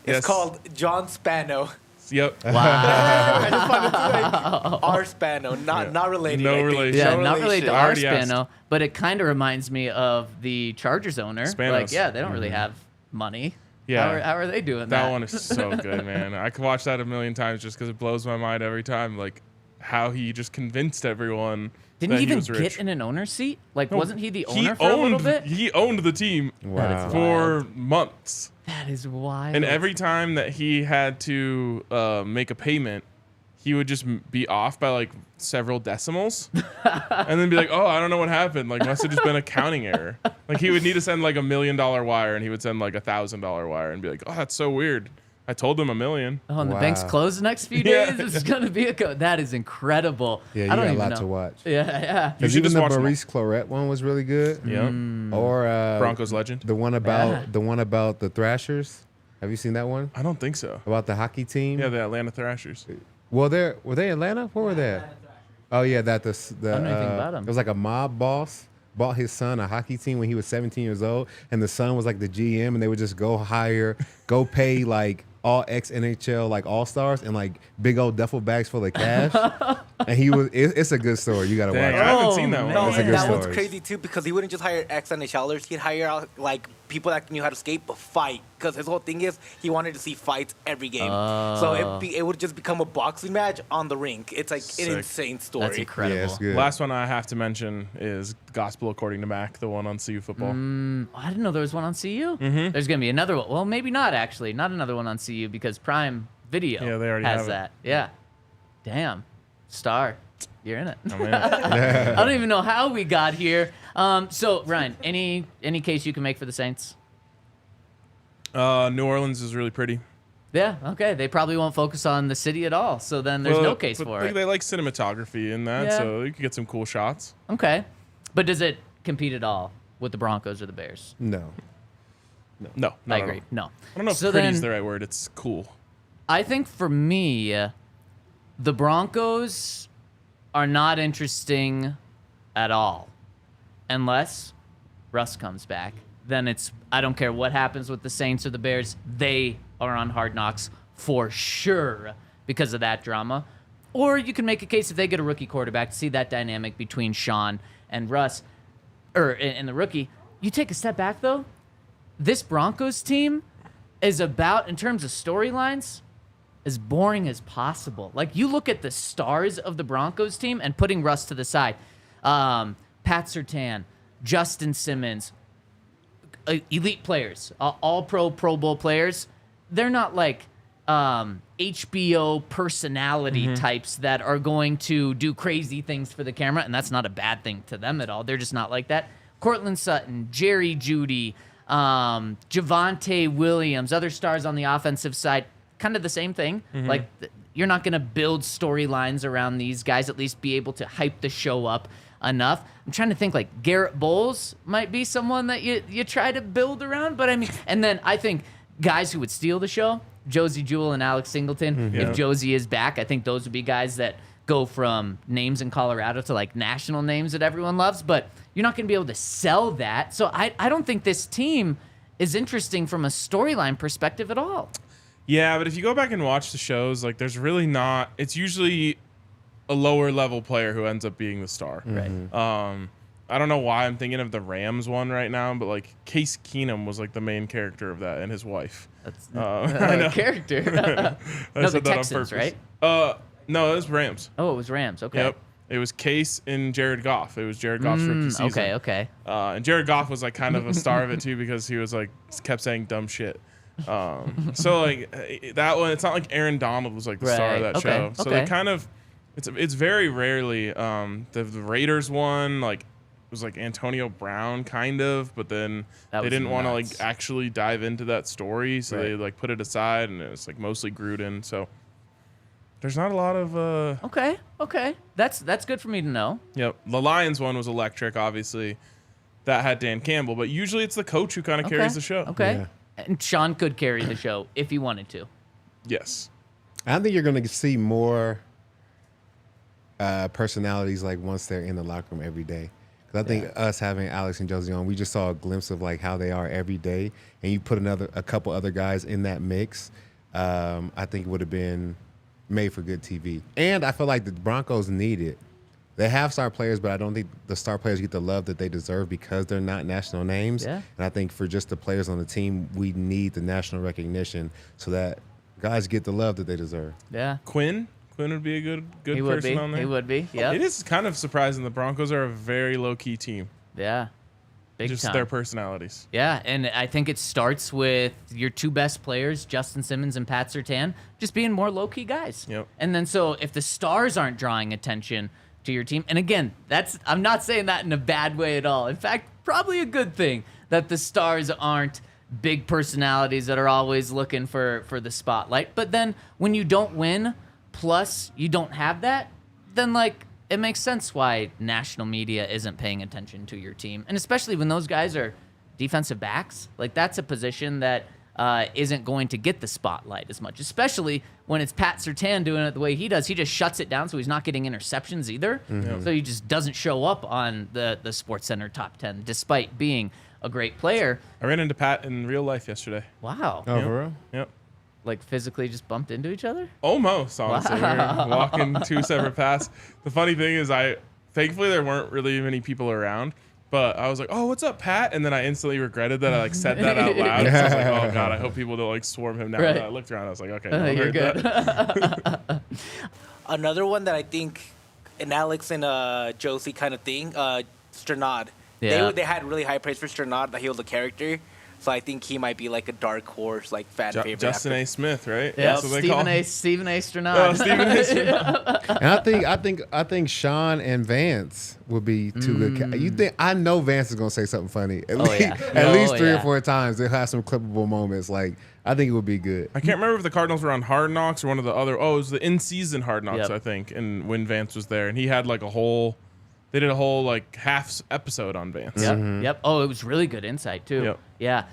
Yes. called John Spano. Yep. Wow. R Spano, not related. No I think. relation. Yeah, No not related to I our already asked. Spano, but it kind of reminds me of the Chargers owner. Spanos. Like, yeah, they don't really have money. Yeah. How are they doing that? That one is so good, man. I could watch that a million times just because it blows my mind every time. Like how he just convinced everyone. Didn't that he even was rich. get in an owner's seat? Like, No, wasn't he the owner for a little bit? He owned the team wow. for months. That is wild. And every time that he had to make a payment, he would just be off by like several decimals and then be like, oh, I don't know what happened. Like, must have just been a counting error. Like, he would need to send like $1 million wire and he would send like $1,000 wire and be like, oh, that's so weird. I told him $1 million. Oh, and the Wow. bank's closed the next few Yeah. days. It's gonna be a that is incredible. Yeah, you I don't got a even lot know. to watch. Yeah. You should Even just the watch them all. Maurice Claret one was really good. Yeah. Or Broncos legend. the one about the Thrashers. Have you seen that one I don't think so. about the hockey team? Yeah, the Atlanta Thrashers. Well, were they Atlanta? Where were they? Oh yeah, that the I don't know anything about 'em. It was like a mob boss bought his son a hockey team when he was 17 years old, and the son was like the GM, and they would just go pay like all ex-NHL like all-stars and like big old duffel bags full of cash. And it's a good story. You gotta Dang, watch I it. haven't seen that man. one. No, That's a and good that one's story. crazy too because he wouldn't just hire ex-NHLers. He'd hire out like people that knew how to skate, but fight. Because his whole thing is he wanted to see fights every game. So it would just become a boxing match on the rink. It's like an insane story. That's incredible. Yeah, it's good. Last one I have to mention is Gospel According to Mac, the one on CU football. I didn't know there was one on CU. There's going to be another one. Well, maybe not, actually. Not another one on CU because Prime Video Yeah, they already has have it. that. Yeah. Damn. Star. You're in it. I'm in it. I don't even know how we got here. So, Ryan, any case you can make for the Saints? New Orleans is really pretty. Yeah, okay. They probably won't focus on the city at all, so then there's no case but for it. They like cinematography in that, Yeah. so you could get some cool shots. Okay. But does it compete at all with the Broncos or the Bears? No. No, I agree. No. I don't know if So pretty is then- the right word. It's cool. I think for me, the Broncos are not interesting at all. Unless Russ comes back. Then I don't care what happens with the Saints or the Bears. They are on Hard Knocks for sure because of that drama. Or you can make a case if they get a rookie quarterback to see that dynamic between Sean and Russ, and the rookie. You take a step back, though. This Broncos team is about, in terms of storylines, as boring as possible. Like, you look at the stars of the Broncos team and putting Russ to the side. Pat Surtain, Justin Simmons, elite players, all-pro, Pro Bowl players. They're not like HBO personality types that are going to do crazy things for the camera, and that's not a bad thing to them at all. They're just not like that. Cortland Sutton, Jerry Jeudy, Javonte Williams, other stars on the offensive side, kind of the same thing. Like, you're not going to build storylines around these guys, at least be able to hype the show up enough. I'm trying to think, like, Garrett Bowles might be someone that you try to build around, but I mean, and then I think guys who would steal the show, Josie Jewell and Alex Singleton. If Josie is back, I think those would be guys that go from names in Colorado to like national names that everyone loves, but you're not going to be able to sell that. So I don't think this team is interesting from a storyline perspective at all. Yeah, but if you go back and watch the shows, like, there's really not. It's usually a lower level player who ends up being the star. Right. I don't know why I'm thinking of the Rams one right now, but like Case Keenum was like the main character of that, and his wife. That's I know. character. I No, the said that on Texans, purpose. right? No, it was Rams. Oh, it was Rams. Okay. Yep. It was Case and Jared Goff. It was Jared Goff's rookie season. Okay. And Jared Goff was like kind of a star of it too because he was like kept saying dumb shit. So like that one, it's not like Aaron Donald was like the star of that show. So they kind of, it's very rarely the Raiders one like was like Antonio Brown kind of, but then That they was didn't want to nuts. like actually dive into that story, so they like put it aside, and it was like mostly Gruden. So there's not a lot of Okay. That's good for me to know. Yep. The Lions one was electric, obviously. That had Dan Campbell, but usually it's the coach who kind of carries the show. Okay. Yeah. And Sean could carry the show if he wanted to. Yes. I think you're going to see more personalities like once they're in the locker room every day. Because I think us having Alex and Josie on, we just saw a glimpse of like how they are every day. And you put a couple other guys in that mix, I think it would have been made for good TV. And I feel like the Broncos need it. They have star players, but I don't think the star players get the love that they deserve because they're not national names. Yeah. And I think for just the players on the team, we need the national recognition so that guys get the love that they deserve. Yeah. Quinn would be a good He would person be. on there. He would be. Yeah. It is kind of surprising. The Broncos are a very low-key team. Yeah. Big Just time. their personalities. Yeah, and I think it starts with your two best players, Justin Simmons and Pat Surtain, just being more low-key guys. Yep. And then so if the stars aren't drawing attention to your team, and again, I'm not saying that in a bad way at all. In fact, probably a good thing that the stars aren't big personalities that are always looking for the spotlight. But then when you don't win, plus you don't have that, then like it makes sense why national media isn't paying attention to your team. And especially when those guys are defensive backs, like that's a position that isn't going to get the spotlight as much, especially when it's Pat Surtain doing it the way he does. He just shuts it down, so he's not getting interceptions either. So he just doesn't show up on the SportsCenter top 10, despite being a great player. I ran into Pat in real life yesterday. Wow. Oh, for real? Yep. Like physically just bumped into each other? Almost, honestly. We were walking two separate paths. The funny thing is thankfully there weren't really many people around, But I was like, "Oh, what's up, Pat?" And then I instantly regretted that I like said that out loud. So I was like, "Oh God, I hope people don't like swarm him now." Right. And I looked around, I was like, "Okay, no one You're heard good. that." Another one that I think an Alex and Josie kind of thing, Sternad. Yeah. They had really high praise for Sternad, that he was a character. So I think he might be like a dark horse, like fan favorite. Justin after. A. Smith, right? Yeah, That's what they call him. Stephen A. Sternad. Oh, Stephen A. Sternad. And I think Sean and Vance would be two good. You think I know Vance is gonna say something funny at least yeah. at least 3 yeah. or 4 times. They'll have some clippable moments. Like I think it would be good. I can't remember if the Cardinals were on Hard Knocks or one of the other. Oh, it was the in-season Hard Knocks, Yep. I think. And when Vance was there, and he had like they did a whole like half episode on Vance. Yep. Yep. Oh, it was really good insight too. Yep. Yeah.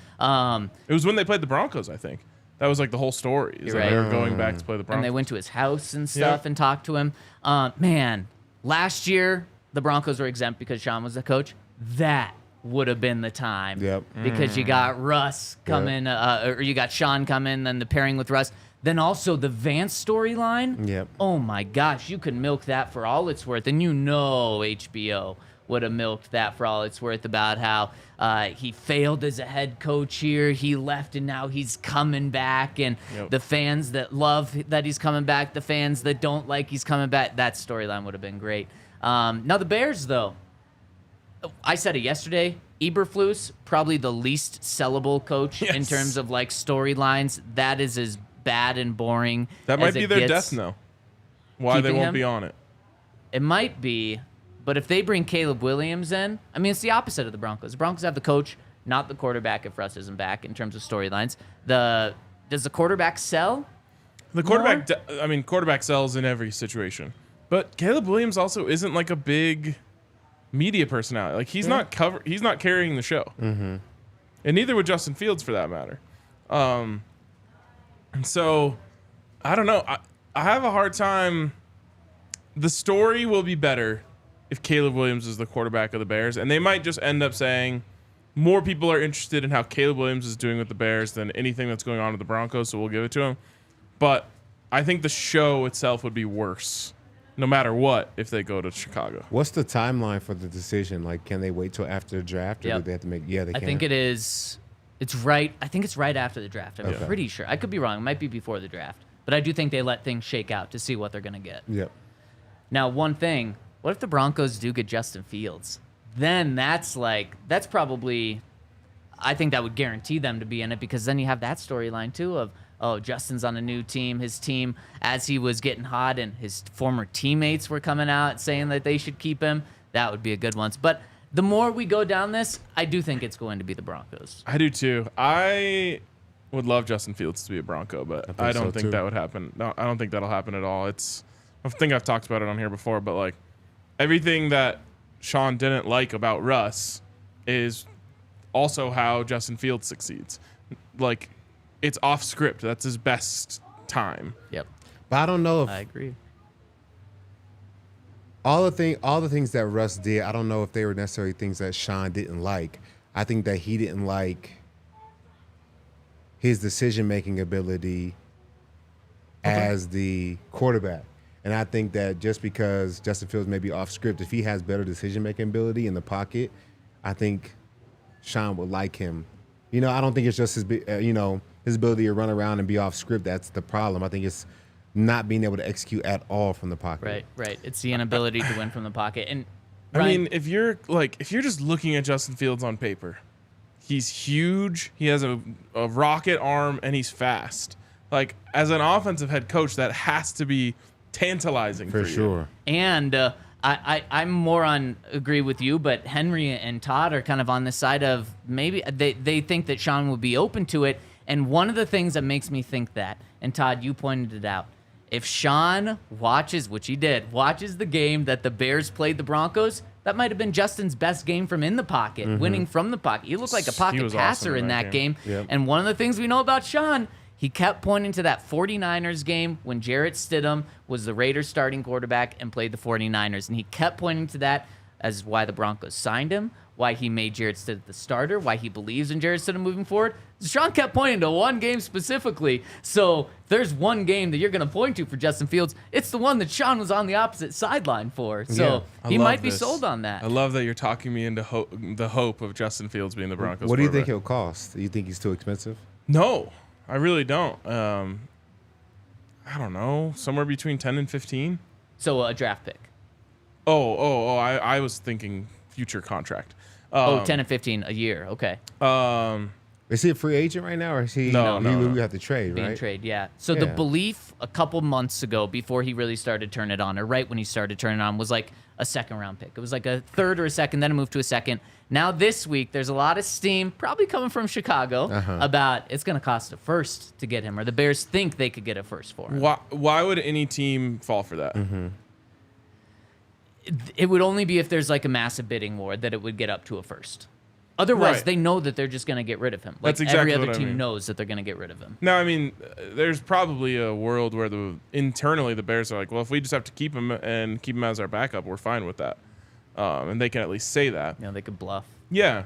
It was when they played the Broncos, I think. That was like the whole story. Is You're that They right. were going back to play the Broncos. And they went to his house and stuff Yep. and talked to him. Man, last year the Broncos were exempt because Sean was the coach. That would have been the time. Yep. Because you got Russ coming, or you got Sean coming, then the pairing with Russ. Then also the Vance storyline. Yep. Oh my gosh, you could milk that for all it's worth. And you know HBO would have milked that for all it's worth about how he failed as a head coach here. He left and now he's coming back. And Yep. the fans that love that he's coming back, the fans that don't like he's coming back, that storyline would have been great. Now the Bears, though. I said it yesterday. Eberflus, probably the least sellable coach in Yes. terms of like storylines. That is as bad and boring. that might as be it their gets. death knell. Why they Keeping won't him? be on it. It might be, but if they bring Caleb Williams in, I mean, it's the opposite of the Broncos. The Broncos have the coach, not the quarterback if Russ isn't back in terms of storylines. Does the quarterback sell? The quarterback, quarterback sells in every situation. But Caleb Williams also isn't like a big media personality. Like he's not carrying the show. Mm-hmm. And neither would Justin Fields for that matter. And so I don't know. I have a hard time. The story will be better if Caleb Williams is the quarterback of the Bears, and they might just end up saying more people are interested in how Caleb Williams is doing with the Bears than anything that's going on with the Broncos, so we'll give it to him. But I think the show itself would be worse no matter what if they go to Chicago. What's the timeline for the decision? Like, can they wait till after the draft, or Yep. do they have to make? Yeah, they can. I think it is. It's right. I think it's right after the draft. I'm Okay. pretty sure. I could be wrong. It might be before the draft. But I do think they let things shake out to see what they're going to get. Yep. Now, one thing. What if the Broncos do get Justin Fields? Then that's probably, I think that would guarantee them to be in it, because then you have that storyline too of, oh, Justin's on a new team. His team, as he was getting hot and his former teammates were coming out saying that they should keep him. That would be a good one. But the more we go down this, I do think it's going to be the Broncos. I do too. I would love Justin Fields to be a Bronco, but I don't think too. that would happen. No, I don't think that'll happen at all. I think I've talked about it on here before, but like everything that Sean didn't like about Russ is also how Justin Fields succeeds. Like, it's off script. That's his best time. Yep, But I don't know if I agree. all the things that Russ did, I don't know if they were necessarily things that Sean didn't like. I think that he didn't like his decision-making ability as the quarterback. And I think that just because Justin Fields may be off script, if he has better decision-making ability in the pocket, I think Sean would like him. You know, I don't think it's just his ability to run around and be off script that's the problem. I think it's not being able to execute at all from the pocket. Right. It's the inability to win from the pocket. And I Ryan, mean, if you're just looking at Justin Fields on paper, he's huge. He has a rocket arm, and he's fast. Like, as an offensive head coach, that has to be tantalizing for you. sure. And I'm more on agree with you, but Henry and Todd are kind of on the side of maybe they think that Sean would be open to it. And one of the things that makes me think that, and Todd, you pointed it out, if Sean watches, which he did, watches the game that the Bears played the Broncos, that might have been Justin's best game from in the pocket, winning from the pocket. He looked like a pocket was passer awesome in that game. Yep. And one of the things we know about Sean, he kept pointing to that 49ers game when Jarrett Stidham was the Raiders starting quarterback and played the 49ers. And he kept pointing to that as why the Broncos signed him, why he made Jarrett Stidham the starter, why he believes in Jarrett Stidham moving forward. Sean kept pointing to one game specifically. So if there's one game that you're going to point to for Justin Fields, it's the one that Sean was on the opposite sideline for. So he might be sold on that. I love that you're talking me into the hope of Justin Fields being the Broncos. What do you think he'll cost? Do you think he's too expensive? No, I really don't. I don't know. Somewhere between 10 and 15. So a draft pick. I was thinking future contract. 10 and 15 a year. Okay. Is he a free agent right now, or is he? No. We have to trade, Being right? trade, yeah. So the belief a couple months ago, before he really started turning it on, or right when he started turning it on, was like a second-round pick. It was like a third or a second, then it moved to a second. Now this week, there's a lot of steam, probably coming from Chicago, about it's going to cost a first to get him, or the Bears think they could get a first for him. Why would any team fall for that? It would only be if there's like a massive bidding war that it would get up to a first. Otherwise, they know that they're just going to get rid of him. Like That's exactly every other what I team mean. knows that they're going to get rid of him. No, I mean, there's probably a world where internally the Bears are like, well, if we just have to keep him as our backup, we're fine with that. And they can at least say that. You know, they could bluff. Yeah.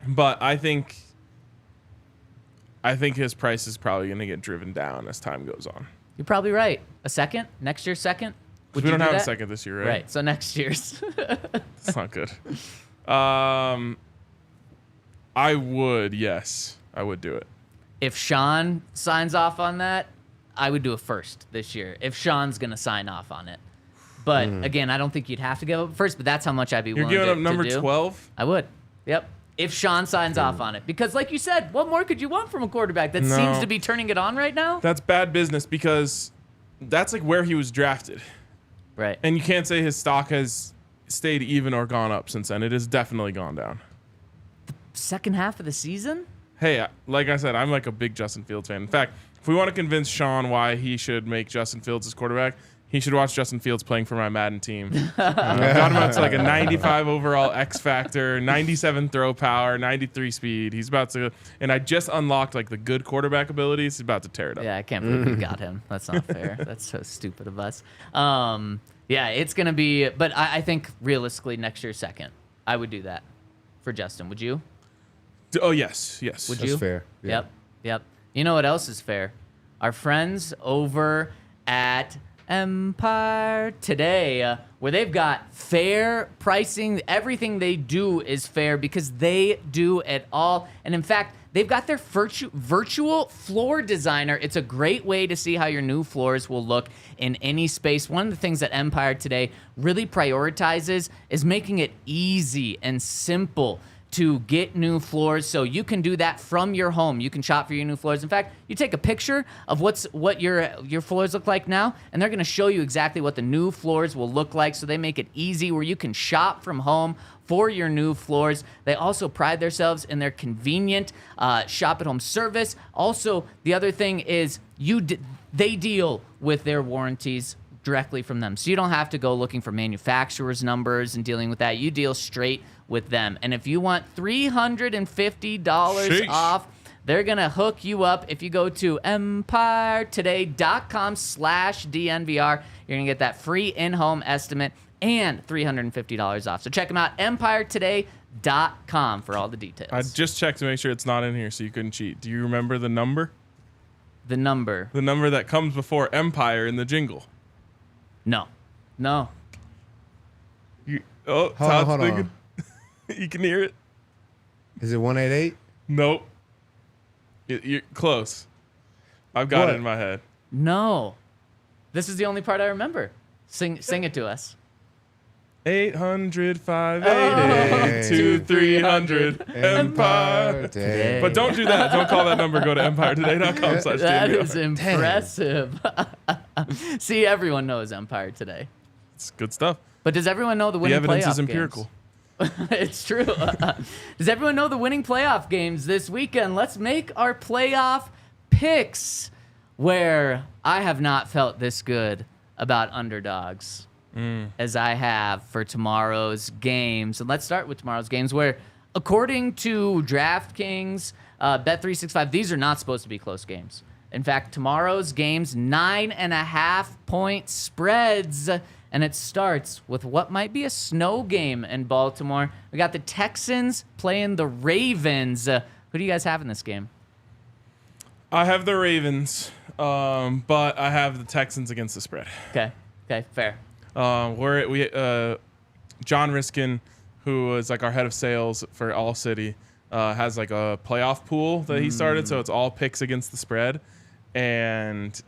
But I think his price is probably going to get driven down as time goes on. You're probably right. A second? Next year's second? Would We you don't do have a that? second this year, right? Right. So next year's. That's not good. I would, yes. I would do it. If Sean signs off on that, I would do a first this year. If Sean's going to sign off on it. But again, I don't think you'd have to give up first, but that's how much I'd be You're willing to do. giving up number 12? I would. Yep. If Sean signs off on it. Because like you said, what more could you want from a quarterback that seems to be turning it on right now? That's bad business because that's like where he was drafted. Right. And you can't say his stock has stayed even or gone up since then. It has definitely gone down. Second half of the season? Hey, like I said, I'm like a big Justin Fields fan. In fact, if we want to convince Sean why he should make Justin Fields his quarterback, he should watch Justin Fields playing for my Madden team. Got him out to like a 95 overall X factor, 97 throw power, 93 speed. He's about to, and I just unlocked like the good quarterback abilities. He's about to tear it up. Yeah, I can't believe we got him. That's not fair. That's so stupid of us. Yeah, it's going to be, but I think realistically next year second. I would do that for Justin. Would you? Oh, yes. Would That's you? fair. Yeah. Yep. You know what else is fair? Our friends over at Empire Today, where they've got fair pricing. Everything they do is fair because they do it all. And in fact, they've got their virtual floor designer. It's a great way to see how your new floors will look in any space. One of the things that Empire Today really prioritizes is making it easy and simple to get new floors, so you can do that from your home. You can shop for your new floors. In fact, you take a picture of what your floors look like now, and they're going to show you exactly what the new floors will look like, so they make it easy where you can shop from home for your new floors. They also pride themselves in their convenient shop-at-home service. Also, the other thing is they deal with their warranties directly from them. So you don't have to go looking for manufacturer's numbers and dealing with that. You deal straight with them. And if you want $350 off, they're going to hook you up. If you go to empiretoday.com/DNVR, you're going to get that free in-home estimate and $350 off. So check them out, empiretoday.com for all the details. I just checked to make sure it's not in here so you couldn't cheat. Do you remember the number? The number? The number that comes before Empire in the jingle. No. Todd's hold thinking. on. You can hear it. Is it 188? Nope. You're close. I've got it in my head. No. This is the only part I remember. Sing it to us. 800-588-2300 Empire. Today. But don't do that. Don't call that number. Go to empiretoday.com/DNVR. That is impressive. See, everyone knows Empire Today. It's good stuff. But does everyone know the winning The evidence playoff is empirical. games? It's true. Does everyone know the winning playoff games this weekend? Let's make our playoff picks, where I have not felt this good about underdogs as I have for tomorrow's games. And let's start with tomorrow's games, where according to DraftKings, Bet365, these are not supposed to be close games. In fact, tomorrow's games, 9.5-point spreads. and it starts with what might be a snow game in Baltimore. We got the Texans playing the Ravens. Who do you guys have in this game? I have the Ravens, but I have the Texans against the spread. Okay, fair. John Riskin, who is like our head of sales for All City, has like a playoff pool that he started, so it's all picks against the spread, and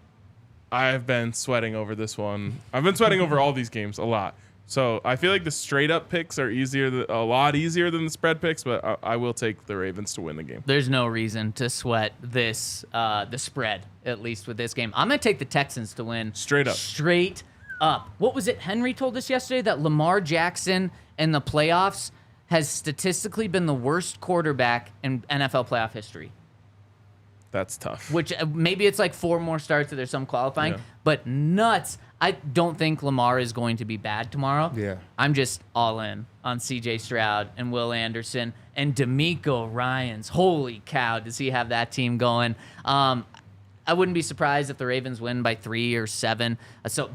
I've been sweating over this one. I've been sweating over all these games a lot. So I feel like the straight up picks are a lot easier than the spread picks, but I will take the Ravens to win the game. There's no reason to sweat this, the spread, at least with this game. I'm going to take the Texans to win. Straight up. Straight up. What was it? Henry told us yesterday that Lamar Jackson in the playoffs has statistically been the worst quarterback in NFL playoff history. That's tough. Which maybe it's like 4 more starts, so there's some qualifying, but nuts. I don't think Lamar is going to be bad tomorrow. Yeah. I'm just all in on CJ Stroud and Will Anderson and DeMeco Ryans. Holy cow, does he have that team going? I wouldn't be surprised if the Ravens win by 3 or 7.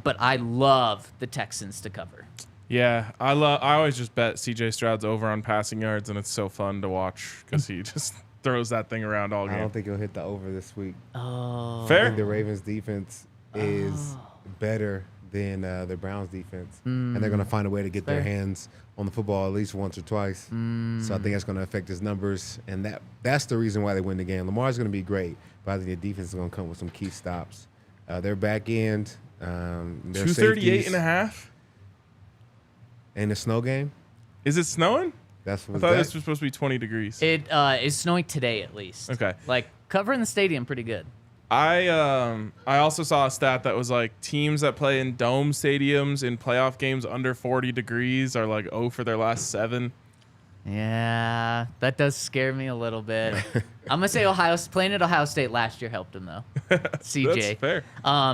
But I love the Texans to cover. Yeah, I always just bet CJ Stroud's over on passing yards, and it's so fun to watch because he just throws that thing around all game. I don't think he'll hit the over this week. Oh. I Fair. think the Ravens defense is better than the Browns defense, and they're going to find a way to get their hands on the football at least once or twice. So I think that's going to affect his numbers, and that's the reason why they win the game. Lamar's going to be great, but I think the defense is going to come with some key stops. Their back end, their 238 and a half. In the snow game. Is it snowing? I thought this was supposed to be 20 degrees. It is snowing today at least. Okay. Like covering the stadium pretty good. I also saw a stat that was like teams that play in dome stadiums in playoff games under 40 degrees are like 0 for their last 7. Yeah, that does scare me a little bit. I'm gonna say playing at Ohio State last year helped him though. CJ. That's fair.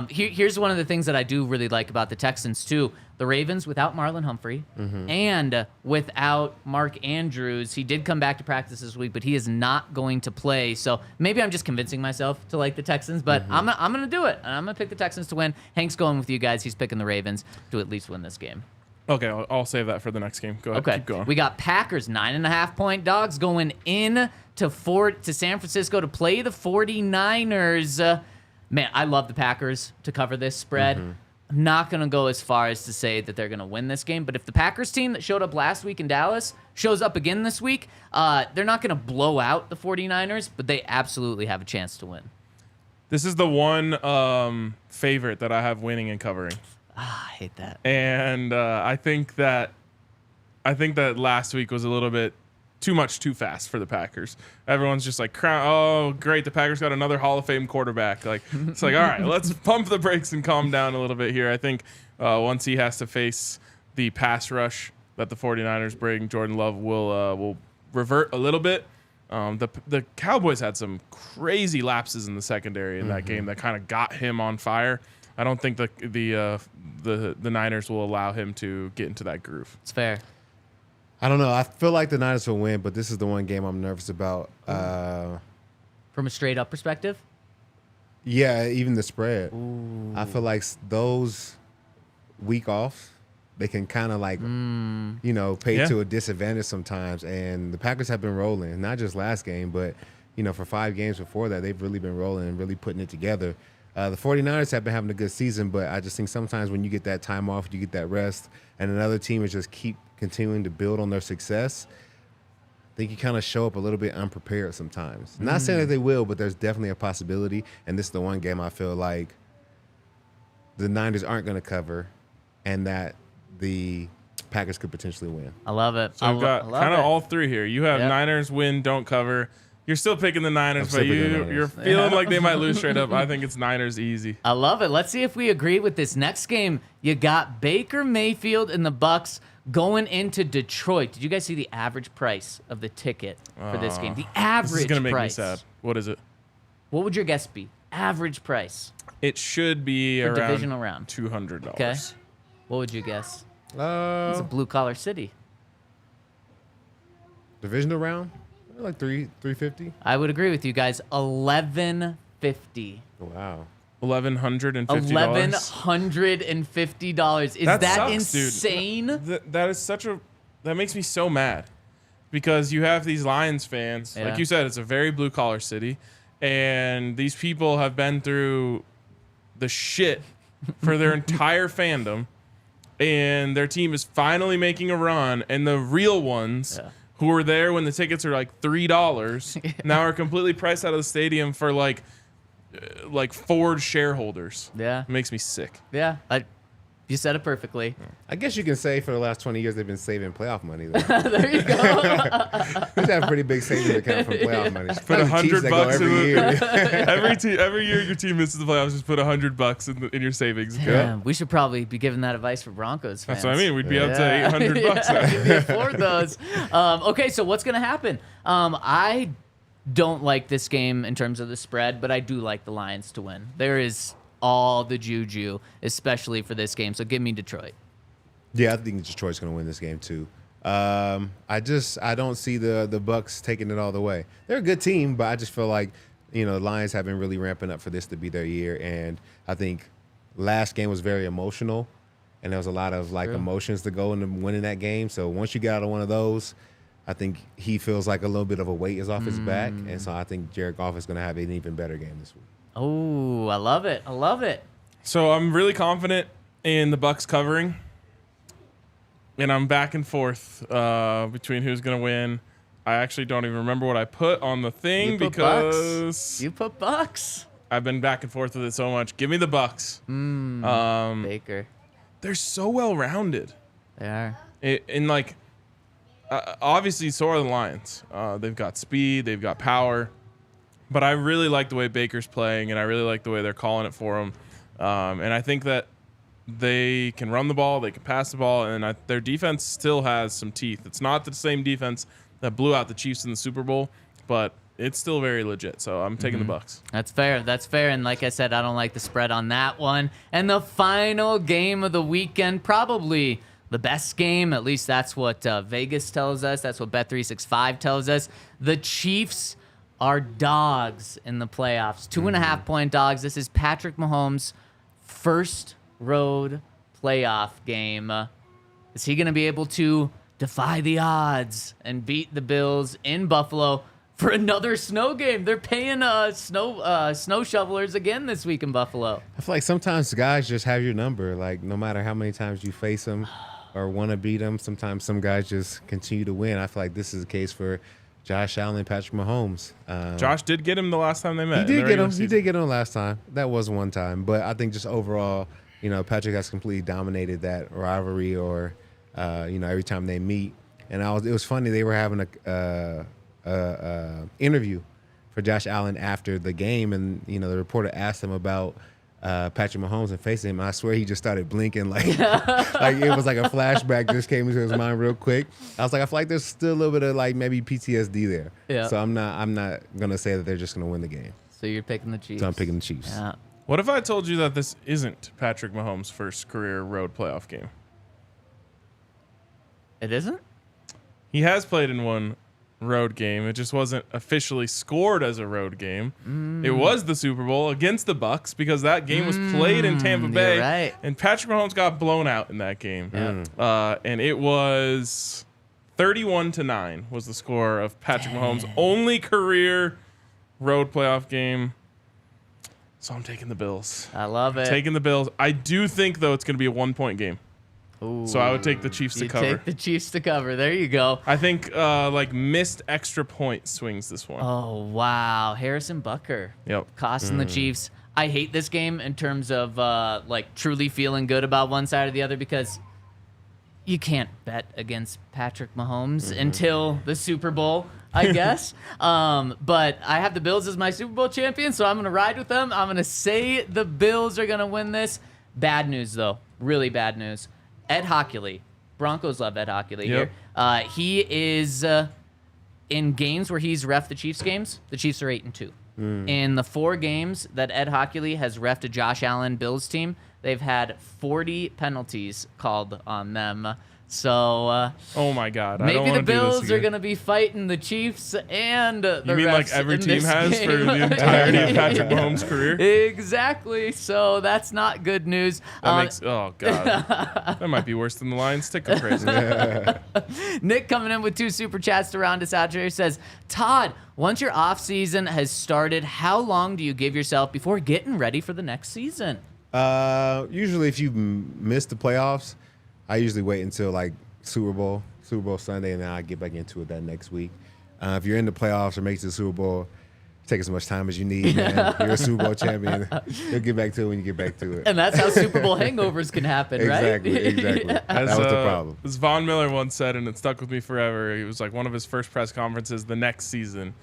Here's one of the things that I do really like about the Texans too. The Ravens without Marlon Humphrey and without Mark Andrews. He did come back to practice this week, but he is not going to play. So maybe I'm just convincing myself to like the Texans, but I'm gonna do it. I'm gonna pick the Texans to win. Hank's going with you guys. He's picking the Ravens to at least win this game. Okay, I'll save that for the next game. Go ahead. Okay. Keep going. We got Packers 9.5-point dogs going in to San Francisco to play the 49ers. Man, I love the Packers to cover this spread. I'm not going to go as far as to say that they're going to win this game, but if the Packers team that showed up last week in Dallas shows up again this week, they're not going to blow out the 49ers, but they absolutely have a chance to win. This is the one favorite that I have winning and covering. I hate that. And I think that last week was a little bit too much too fast for the Packers. Everyone's just like, oh, great, the Packers got another Hall of Fame quarterback. Like it's like, all right, let's pump the brakes and calm down a little bit here. I think once he has to face the pass rush that the 49ers bring, Jordan Love will revert a little bit. The Cowboys had some crazy lapses in the secondary in that game that kind of got him on fire. I don't think the Niners will allow him to get into that groove. It's fair. I don't know. I feel like the Niners will win, but this is the one game I'm nervous about. From a straight up perspective? Yeah, even the spread. Ooh. I feel like those week offs, they can kind of like, pay to a disadvantage sometimes. And the Packers have been rolling, not just last game, but, for 5 games before that, they've really been rolling and really putting it together. The 49ers have been having a good season, but I just think sometimes when you get that time off, you get that rest, and another team is just keep continuing to build on their success, I think you kind of show up a little bit unprepared sometimes. Not saying that they will, but there's definitely a possibility, and this is the one game I feel like the Niners aren't going to cover and that the Packers could potentially win. I love it. So we've got kind of all 3 here. You have Niners win, don't cover. You're still picking the Niners, but you're feeling like they might lose straight up. I think it's Niners easy. I love it. Let's see if we agree with this next game. You got Baker Mayfield and the Bucks going into Detroit. Did you guys see the average price of the ticket for this game? The average price. This is going to make me sad. What is it? What would your guess be? Average price. It should be for around divisional round. $200. Okay. What would you guess? It's a blue-collar city. Divisional round? Like $350. I would agree with you guys. $11.50. Wow. $1,150. $1,150. Is that sucks, insane? Dude. That makes me so mad because you have these Lions fans. Yeah. Like you said, it's a very blue collar city, and these people have been through the shit for their entire fandom, and their team is finally making a run, and the real ones who were there when the tickets are like $3 now are completely priced out of the stadium for like Ford shareholders. Yeah. It makes me sick. Yeah. You said it perfectly. I guess you can say for the last 20 years they've been saving playoff money. Though. There you go. They have a pretty big savings account from playoff money. Put $100 every year. every year your team misses the playoffs. Just put $100 in your savings account. Yeah, we should probably be giving that advice for Broncos fans. That's what I mean. We'd be up to $800 now. If you afford those. Okay, so what's gonna happen? I don't like this game in terms of the spread, but I do like the Lions to win. There is all the juju, especially for this game. So give me Detroit. Yeah, I think Detroit's going to win this game too. I don't see the Bucks taking it all the way. They're a good team, but I just feel like the Lions have been really ramping up for this to be their year, and I think last game was very emotional, and there was a lot of emotions to go into winning that game. So once you get out of one of those, I think he feels like a little bit of a weight is off his back, and so I think Jared Goff is going to have an even better game this week. Oh, I love it. I love it. So I'm really confident in the Bucks covering, and I'm back and forth between who's going to win. I actually don't even remember what I put on the thing because you put Bucks. I've been back and forth with it so much. Give me the Bucks. Baker. They're so well rounded. They are. Obviously, so are the Lions. They've got speed, they've got power, but I really like the way Baker's playing, and I really like the way they're calling it for him. And I think that they can run the ball, they can pass the ball, and their defense still has some teeth. It's not the same defense that blew out the Chiefs in the Super Bowl, but it's still very legit. So I'm taking the Bucks. That's fair. That's fair. And like I said, I don't like the spread on that one. And the final game of the weekend, probably the best game. At least that's what Vegas tells us. That's what Bet365 tells us. The Chiefs are dogs in the playoffs. 2.5-point dogs. This is Patrick Mahomes' first road playoff game. Is he going to be able to defy the odds and beat the Bills in Buffalo for another snow game? They're paying snow shovelers again this week in Buffalo. I feel like sometimes guys just have your number. Like, no matter how many times you face them or want to beat them, sometimes some guys just continue to win. I feel like this is the case for Josh Allen and Patrick Mahomes. Josh did get him the last time they met. He did get him last time. That was one time. But I think just overall, Patrick has completely dominated that rivalry or, every time they meet. And it was funny. They were having a interview for Josh Allen after the game, and the reporter asked him about Patrick Mahomes and facing him. And I swear he just started blinking like it was like a flashback just came into his mind real quick. I was like, I feel like there's still a little bit of maybe PTSD there. Yeah. So I'm not gonna say that they're just gonna win the game. So you're picking the Chiefs. So I'm picking the Chiefs. Yeah. What if I told you that this isn't Patrick Mahomes' first career road playoff game? It isn't? He has played in one road game. It just wasn't officially scored as a road game. It was the Super Bowl against the Bucks because that game was played in Tampa Bay. Right. And Patrick Mahomes got blown out in that game. And it was 31-9 was the score of Patrick Mahomes' only career road playoff game. So I'm taking the Bills. I love it. Taking the Bills. I do think, though, it's going to be a 1-point game. Ooh. So I would take the Chiefs to cover. Take the Chiefs to cover. There you go. I think missed extra point swings this one. Oh, wow. Harrison Butker. Yep. Costing the Chiefs. I hate this game in terms of truly feeling good about one side or the other because you can't bet against Patrick Mahomes until the Super Bowl, I guess. But I have the Bills as my Super Bowl champion, so I'm going to ride with them. I'm going to say the Bills are going to win this. Bad news, though. Really bad news. Ed Hockley. Broncos love Ed Hockley here. He is in games where he's ref the Chiefs games. The Chiefs are 8-2. In the 4 games that Ed Hockley has refed a Josh Allen Bills team, they've had 40 penalties called on them. So oh my God, I don't maybe the wanna do this Bills are again. going to be fighting the Chiefs and the You mean refs like every in team this has for game. the entirety of Patrick Mahomes' career? Exactly. So that's not good news. That makes oh God, that might be worse than the Lions ticker price. Nick coming in with 2 super chats to round us out here says, Todd, once your off season has started, how long do you give yourself before getting ready for the next season? Usually, if you miss the playoffs, I usually wait until like Super Bowl Sunday, and then I get back into it that next week. If you're in the playoffs or make it to the Super Bowl, take as much time as you need, man. You're a Super Bowl champion. You'll get back to it when you get back to it. And that's how Super Bowl hangovers can happen, right? Exactly. That was the problem. As Von Miller once said, and it stuck with me forever, he was like one of his first press conferences the next season,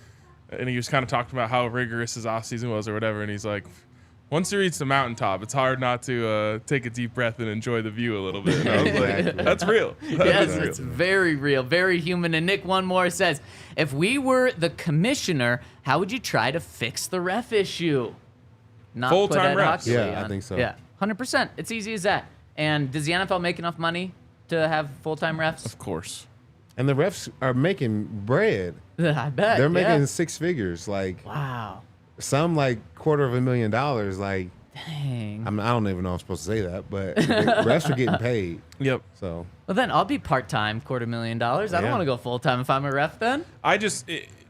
and he was kind of talking about how rigorous his off season was or whatever, and he's like, once you reach the mountaintop, it's hard not to take a deep breath and enjoy the view a little bit. And I was like, that's real. Yes, it's very real, very human. And Nick one more says, if we were the commissioner, how would you try to fix the ref issue? Not Full-time put Ed refs. Hochuli Yeah, on. I think so. Yeah, 100%. It's easy as that. And does the NFL make enough money to have full-time refs? Of course. And the refs are making bread. I bet. They're making yeah. 6 figures. Like Wow. some like $250,000. Like Dang. I don't even know if I'm supposed to say that, but the refs are getting paid. Yep. So Well, then I'll be part-time, $250,000. I don't Yeah. want to go full-time if I'm a ref then.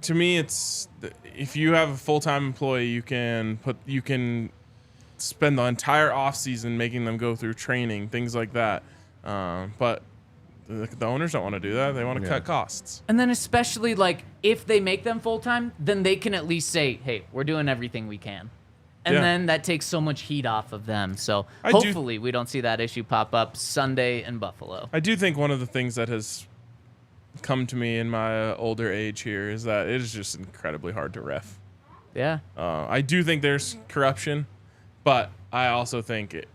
To me, it's if you have a full-time employee, you can spend the entire off season making them go through training, things like that. But the owners don't want to do that. They want to cut costs. And then especially, like, if they make them full-time, then they can at least say, hey, we're doing everything we can. And Yeah. then that takes so much heat off of them. So I do- hopefully we don't see that issue pop up Sunday in Buffalo. I do think one of the things that has come to me in my older age here is that it is just incredibly hard to ref. Yeah. I do think there's corruption, but I also think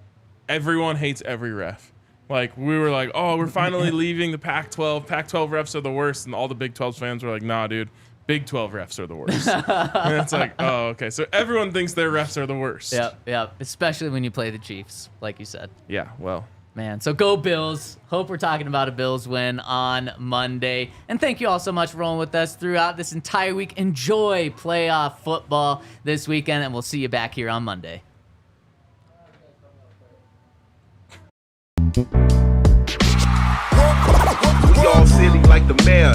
everyone hates every ref. Like, we were like, oh, we're finally leaving the Pac-12. Pac-12 refs are the worst. And all the Big 12 fans were like, nah, dude, Big 12 refs are the worst. And it's like, oh, okay. So everyone thinks their refs are the worst. Yep. Especially when you play the Chiefs, like you said. Yeah, well. Man, so go Bills. Hope we're talking about a Bills win on Monday. And thank you all so much for rolling with us throughout this entire week. Enjoy playoff football this weekend, and we'll see you back here on Monday. We all silly like the mayor.